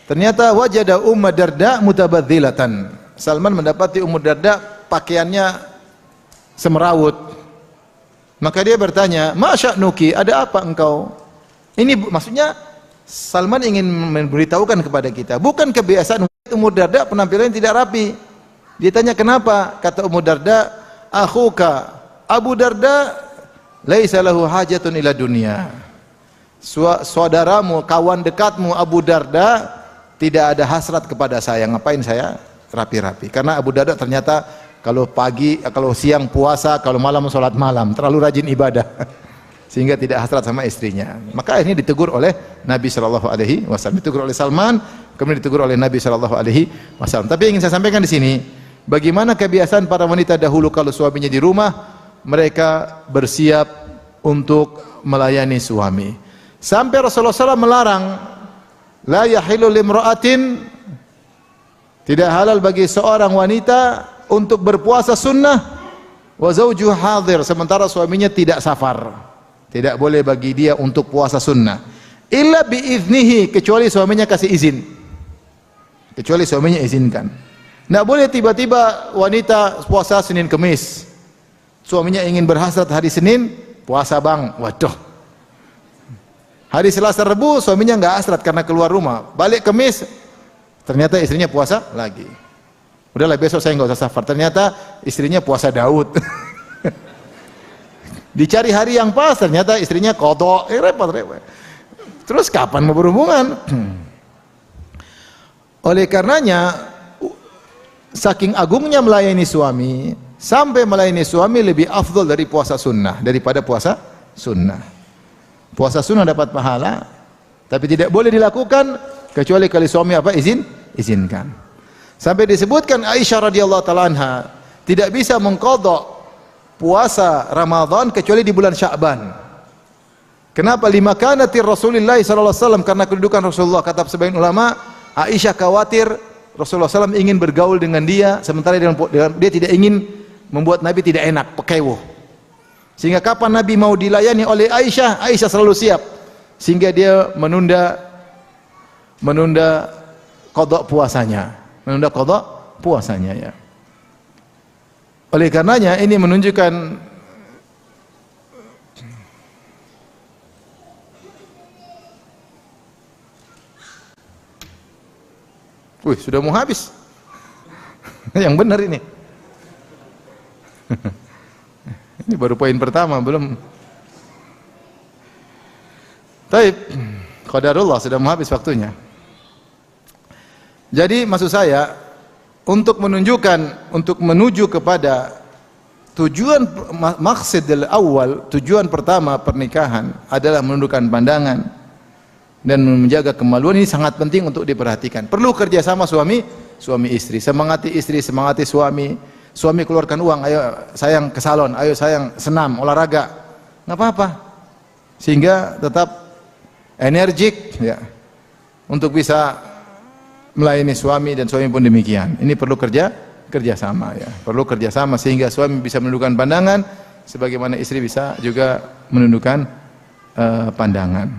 Ternyata wajada Ummu Darda mutabadzilatan. Salman mendapati Ummu Darda pakaiannya semerawut. Maka dia bertanya, "Ma sya'nuki? Ada apa engkau?" Ini maksudnya Salman ingin memberitahukan kepada kita, bukan kebiasaan Ummu Darda penampilannya tidak rapi. Dia tanya kenapa? Kata Ummu Darda, "Akhuka Abu Darda laisa lahu hajatun ila dunya." Saudaramu, kawan dekatmu Abu Darda tidak ada hasrat kepada saya. Ngapain saya rapi-rapi? Karena Abu Darda ternyata kalau pagi, kalau siang puasa, kalau malam sholat malam, terlalu rajin ibadah, sehingga tidak hasrat sama istrinya. Maka akhirnya ditegur oleh Nabi Shallallahu Alaihi Wasallam, ditegur oleh Salman, kemudian ditegur oleh Nabi Shallallahu Alaihi Wasallam. Tapi yang ingin saya sampaikan di sini, bagaimana kebiasaan para wanita dahulu kalau suaminya di rumah, mereka bersiap untuk melayani suami. Sampai Rasulullah SAW melarang, la yahilu limra'atin, tidak halal bagi seorang wanita untuk berpuasa sunnah wa zawjuha hadir, sementara suaminya tidak safar. Tidak boleh bagi dia untuk puasa sunnah illa biiznihi, kecuali suaminya kasih izin, kecuali suaminya izinkan. Tidak boleh tiba-tiba wanita puasa Senin Kemis, suaminya ingin berhasrat hari Senin puasa bang, waduh. Hari Selasa Rebu suaminya nggak hasrat karena keluar rumah, balik Kemis ternyata istrinya puasa lagi. Udahlah besok saya nggak usah safar. Ternyata istrinya puasa Daud. Dicari hari yang pas, ternyata istrinya qadha. Repot. Terus kapan mau berhubungan? Oleh karenanya, saking agungnya melayani suami, sampai melayani suami lebih afdol dari puasa sunnah, daripada puasa sunnah. Puasa sunnah dapat pahala, tapi tidak boleh dilakukan kecuali kalau suami apa izinkan. Sampai disebutkan Aisyah radhiyallahu taala anha tidak bisa mengqadha puasa Ramadan kecuali di bulan Sya'ban. Kenapa? Lima kanatir Rasulullah sallallahu alaihi wasallam, karena kedudukan Rasulullah. Kata sebagian ulama, Aisyah khawatir Rasulullah SAW ingin bergaul dengan dia, sementara dia tidak ingin membuat Nabi tidak enak, pekewo. Sehingga kapan Nabi mau dilayani oleh Aisyah, Aisyah selalu siap. Sehingga dia menunda qadha puasanya. Menunda qadha puasanya, ya. Oleh karenanya ini menunjukkan sudah mau habis. Yang benar ini. Ini baru poin pertama, belum. Taib, qadarullah sudah mau habis waktunya. Jadi maksud saya untuk menunjukkan, untuk menuju kepada tujuan maqsadul awal, tujuan pertama pernikahan adalah menundukkan pandangan dan menjaga kemaluan. Ini sangat penting untuk diperhatikan. Perlu kerjasama suami istri, semangati suami. Suami keluarkan uang, ayo sayang ke salon, ayo sayang senam, olahraga, nggak apa-apa, sehingga tetap energik ya untuk bisa melayani suami, dan suami pun demikian. Ini perlu kerjasama ya, perlu kerjasama sehingga suami bisa menundukkan pandangan, sebagaimana istri bisa juga menundukkan pandangan.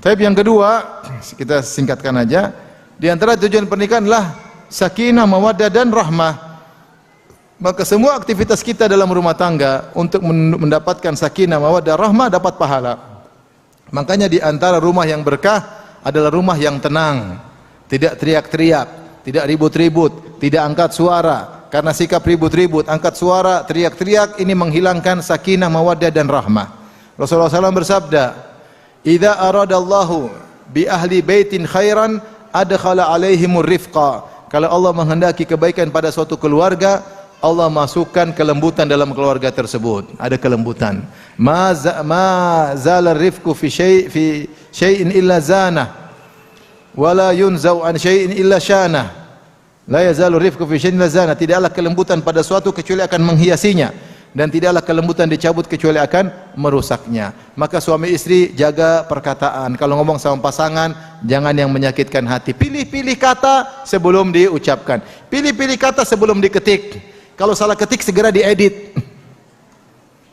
Tapi yang kedua, kita singkatkan aja, di antara tujuan pernikahan adalah sakinah, mawaddah dan rahmah. Maka semua aktivitas kita dalam rumah tangga untuk mendapatkan sakinah, mawaddah, rahmah dapat pahala. Makanya di antara rumah yang berkah adalah rumah yang tenang, tidak teriak-teriak, tidak ribut-ribut, tidak angkat suara. Karena sikap ribut-ribut, angkat suara, teriak-teriak ini menghilangkan sakinah, mawaddah dan rahmah. Rasulullah SAW bersabda, "Idza aradallahu bi ahli baitin khairan adkhala alaihimur rifqa." Kalau Allah menghendaki kebaikan pada suatu keluarga, Allah masukkan kelembutan dalam keluarga tersebut. Ada kelembutan. Ma zala rifqu fi syai'in illa zana, wala yunzau an syai'in illa syana. La yazalu rifqu fi syai'in illa zana. Tidaklah kelembutan pada suatu kecuali akan menghiasinya, dan tidaklah kelembutan dicabut kecuali akan merusaknya. Maka suami istri jaga perkataan. Kalau ngomong sama pasangan, jangan yang menyakitkan hati. Pilih-pilih kata sebelum diucapkan. Pilih-pilih kata sebelum diketik. Kalau salah ketik segera diedit.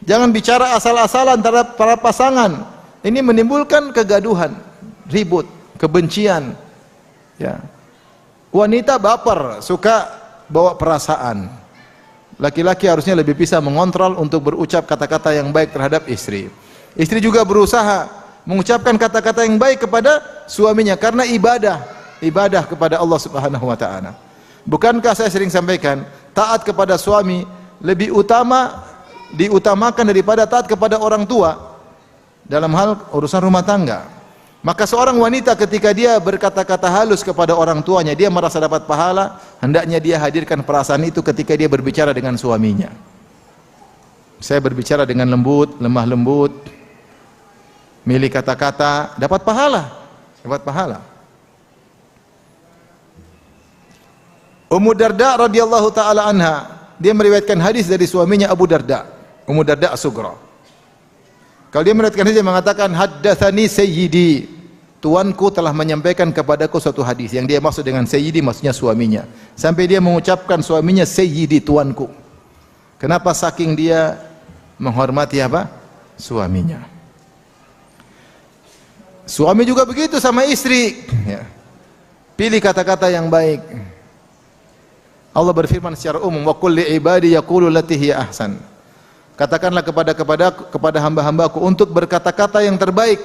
Jangan bicara asal-asalan antara para pasangan. Ini menimbulkan kegaduhan, ribut, kebencian. Ya. Wanita baper, suka bawa perasaan. Laki-laki harusnya lebih bisa mengontrol untuk berucap kata-kata yang baik terhadap istri. Istri juga berusaha mengucapkan kata-kata yang baik kepada suaminya karena ibadah kepada Allah Subhanahu wa taala. Bukankah saya sering sampaikan, taat kepada suami lebih diutamakan daripada taat kepada orang tua dalam hal urusan rumah tangga. Maka seorang wanita ketika dia berkata-kata halus kepada orang tuanya, dia merasa dapat pahala, hendaknya dia hadirkan perasaan itu ketika dia berbicara dengan suaminya. Saya berbicara dengan lembut, lemah lembut, milih kata-kata, dapat pahala. Ummu Darda radhiyallahu taala anha, dia meriwayatkan hadis dari suaminya Abu Darda, Ummu Darda As-Sughra. Kalau dia meriwayatkan hadis, dia mengatakan haddatsani sayyidi, tuanku telah menyampaikan kepadaku suatu hadis. Yang dia maksud dengan sayyidi maksudnya suaminya. Sampai dia mengucapkan suaminya sayyidi, tuanku. Kenapa? Saking dia menghormati apa? Suaminya. Suami juga begitu sama istri ya. Pilih kata-kata yang baik. Allah berfirman secara umum, wa qul li ibadi yaqulu allati hiya ahsan. Katakanlah kepada hamba-hambaku untuk berkata-kata yang terbaik.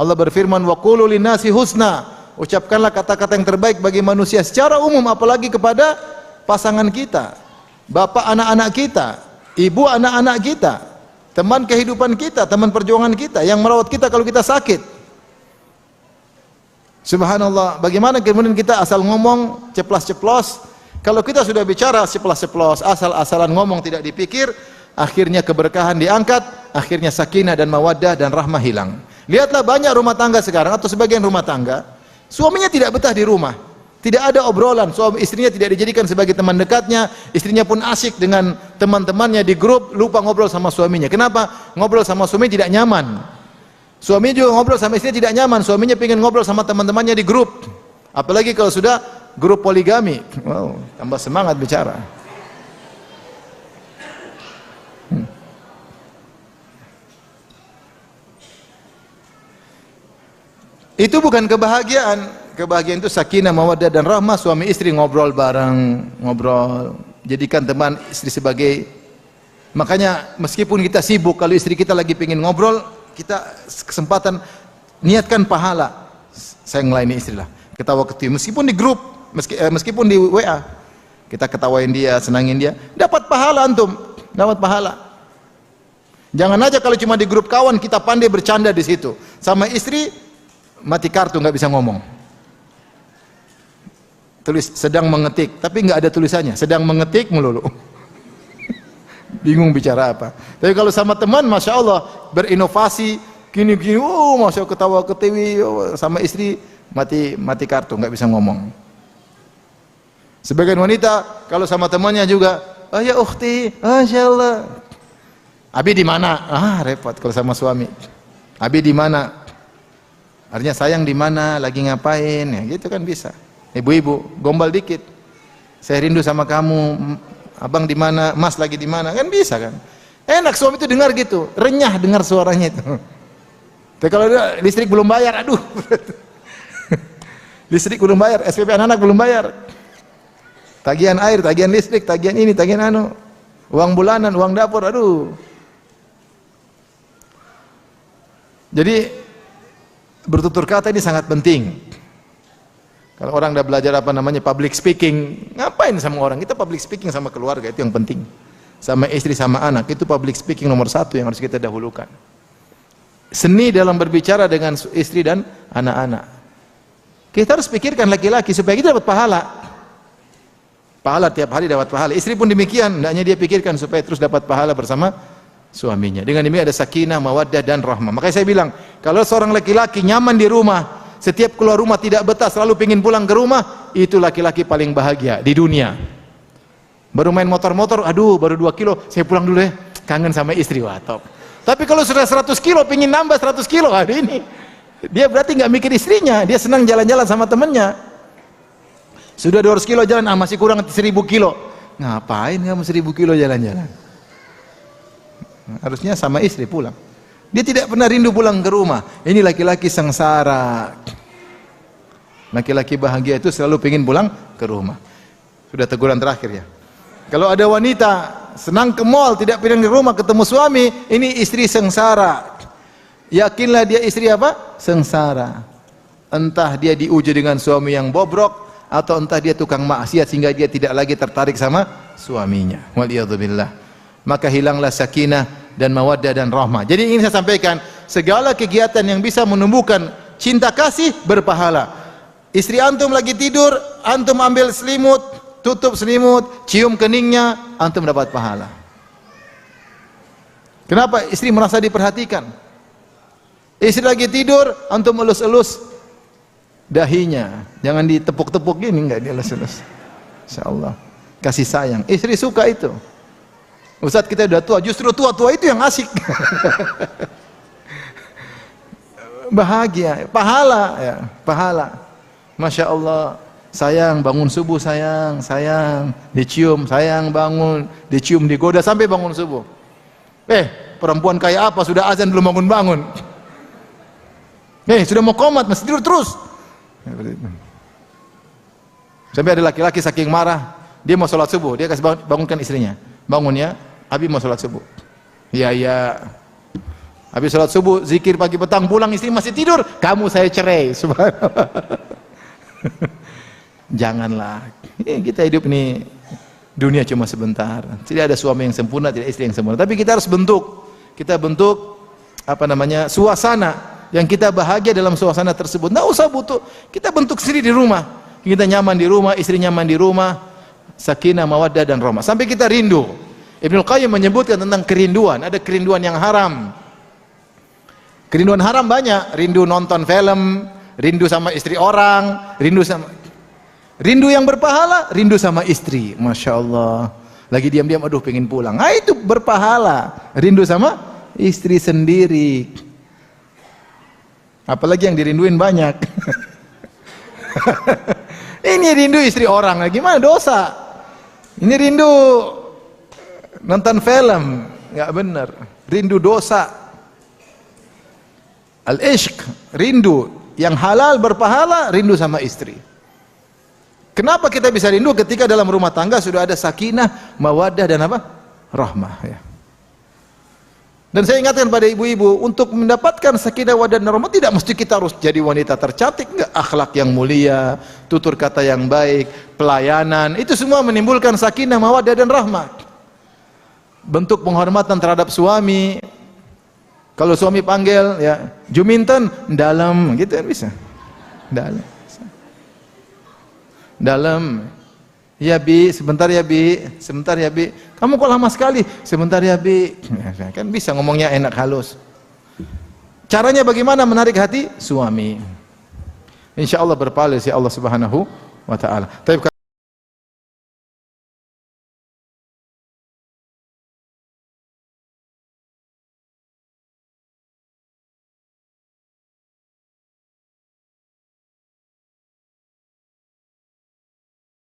Allah berfirman, wa qulu linnasi husna. Ucapkanlah kata-kata yang terbaik bagi manusia secara umum, apalagi kepada pasangan kita, bapak anak-anak kita, ibu anak-anak kita, teman kehidupan kita, teman perjuangan kita yang merawat kita kalau kita sakit. Subhanallah, bagaimana kemudian kita asal ngomong ceplas-ceplos? Kalau kita sudah bicara ceplas-ceplos, asal-asalan ngomong tidak dipikir, akhirnya keberkahan diangkat, akhirnya sakinah dan mawaddah dan rahmah hilang. Lihatlah banyak rumah tangga sekarang atau sebagian rumah tangga, suaminya tidak betah di rumah. Tidak ada obrolan, suami istrinya tidak dijadikan sebagai teman dekatnya, istrinya pun asyik dengan teman-temannya di grup, lupa ngobrol sama suaminya. Kenapa? Ngobrol sama suami tidak nyaman. Suami juga ngobrol sama istrinya tidak nyaman, suaminya ingin ngobrol sama teman-temannya di grup. Apalagi kalau sudah grup poligami, wow, tambah semangat bicara. Itu bukan kebahagiaan. Kebahagiaan itu sakinah, mawaddah dan rahmah. Suami istri ngobrol bareng, ngobrol. Jadikan teman istri sebagai. Makanya meskipun kita sibuk, kalau istri kita lagi pengen ngobrol, kita kesempatan niatkan pahala. Saya ngelayani istri lah. Ketawa ketiwi, meskipun di grup, meskipun di WA, kita ketawain dia, senangin dia, dapat pahala antum, dapat pahala. Jangan aja kalau cuma di grup kawan kita pandai bercanda di situ. Sama istri mati kartu, nggak bisa ngomong. Tulis sedang mengetik, tapi nggak ada tulisannya. Sedang mengetik melulu. Bingung bicara apa. Tapi kalau sama teman, masya Allah berinovasi, gini-gini, masya Allah ketawa ketiwi. Sama istri mati kartu, nggak bisa ngomong. Sebagian wanita kalau sama temannya juga, oh ya ukhti, masya Allah. Abi di mana? Repot kalau sama suami. Abi di mana? Artinya sayang di mana, lagi ngapain, ya gitu kan bisa. Ibu-ibu gombal dikit. Saya rindu sama kamu. Abang di mana? Mas lagi di mana? Kan bisa kan? Enak suami itu dengar gitu, renyah dengar suaranya itu. Tapi kalau listrik belum bayar, aduh. Listrik belum bayar, SPP anak-anak belum bayar. Tagihan air, tagihan listrik, tagihan ini, tagihan anu. Uang bulanan, uang dapur, aduh. Jadi bertutur kata ini sangat penting. Kalau orang udah belajar public speaking, ngapain sama orang? Kita public speaking sama keluarga, itu yang penting. Sama istri, sama anak, itu public speaking nomor 1 yang harus kita dahulukan. Seni dalam berbicara dengan istri dan anak-anak. Kita harus pikirkan laki-laki supaya kita dapat pahala. Pahala tiap hari dapat pahala. Istri pun demikian, hendaknya dia pikirkan supaya terus dapat pahala bersama suaminya. Dengan demikian ada sakinah, mawaddah dan rahmah. Makanya saya bilang, kalau seorang laki-laki nyaman di rumah, setiap keluar rumah tidak betah, selalu ingin pulang ke rumah, itu laki-laki paling bahagia di dunia. Baru main motor-motor, aduh baru 2 kilo, saya pulang dulu ya, kangen sama istri, wah top. Tapi kalau sudah 100 kilo, pengen nambah 100 kilo, hari ini dia berarti nggak mikir istrinya, dia senang jalan-jalan sama temennya. Sudah 200 kilo jalan, masih kurang 1000 kilo. Ngapain kamu 1000 kilo jalan-jalan? Harusnya sama istri pulang. Dia tidak pernah rindu pulang ke rumah. Ini laki-laki sengsara. Laki-laki bahagia itu selalu ingin pulang ke rumah. Sudah teguran terakhir ya. Kalau ada wanita senang ke mall, tidak pengen ke rumah ketemu suami, ini istri sengsara. Yakinlah dia istri apa? Sengsara. Entah dia diuji dengan suami yang bobrok, atau entah dia tukang maksiat sehingga dia tidak lagi tertarik sama suaminya. Waliyadzubillah. Maka hilanglah sakinah dan mawaddah dan rahmah. Jadi ingin saya sampaikan, segala kegiatan yang bisa menumbuhkan cinta kasih berpahala. Istri antum lagi tidur, antum ambil selimut, tutup selimut, cium keningnya, antum dapat pahala. Kenapa? Istri merasa diperhatikan. Istri lagi tidur, antum elus-elus dahinya, jangan ditepuk-tepuk gini, enggak dielus-elus. Insyaallah kasih sayang. Istri suka itu. Ustaz kita udah tua, justru tua-tua itu yang asik. Bahagia, pahala ya, pahala. Masya Allah, sayang bangun subuh sayang, sayang dicium, sayang bangun, dicium, digoda sampai bangun subuh. Perempuan kayak apa sudah azan belum bangun-bangun? Sudah mau komat masih tidur terus. Sampai ada laki-laki saking marah, dia mau sholat subuh, dia kasih bangunkan istrinya. Bangun ya, Abi mau sholat subuh. Iya. Habis sholat subuh, zikir pagi petang, pulang istri masih tidur, kamu saya cerai. Subhanallah. Janganlah. Kita hidup ini dunia cuma sebentar. Tidak ada suami yang sempurna, tidak istri yang sempurna. Tapi kita harus bentuk. Kita bentuk suasana yang kita bahagia dalam suasana tersebut. Nggak usah butuh. Kita bentuk sendiri di rumah. Kita nyaman di rumah, istri nyaman di rumah. Sakinah, mawaddah dan rahmah. Sampai kita rindu. Ibnul Qayyim menyebutkan tentang kerinduan. Ada kerinduan yang haram. Kerinduan haram banyak. Rindu nonton film, rindu sama istri orang, rindu yang berpahala, rindu sama istri. Masya Allah. Lagi diam-diam, aduh pengen pulang. Itu berpahala. Rindu sama istri sendiri. Apalagi yang dirinduin banyak. Ini rindu istri orang. Gimana dosa? Ini rindu nonton film, nggak benar. Rindu dosa. Al-ishq, rindu yang halal berpahala, rindu sama istri. Kenapa kita bisa rindu ketika dalam rumah tangga sudah ada sakinah, mawaddah dan rahmah ya. Dan saya ingatkan pada ibu-ibu, untuk mendapatkan sakinah, mawaddah dan rahmah tidak mesti kita harus jadi wanita tercantik, enggak, akhlak yang mulia, tutur kata yang baik, pelayanan, itu semua menimbulkan sakinah, mawaddah dan rahmah. Bentuk penghormatan terhadap suami, Kalau suami panggil ya, Juminten dalam, gitu kan bisa. Dalam. Dalam. Ya Bi, sebentar ya Bi, sebentar ya Bi. Kamu kok lama sekali? Sebentar ya Bi. Kan bisa ngomongnya enak halus. Caranya bagaimana menarik hati suami? Insya Allah berpahala si Allah Subhanahu wa taala.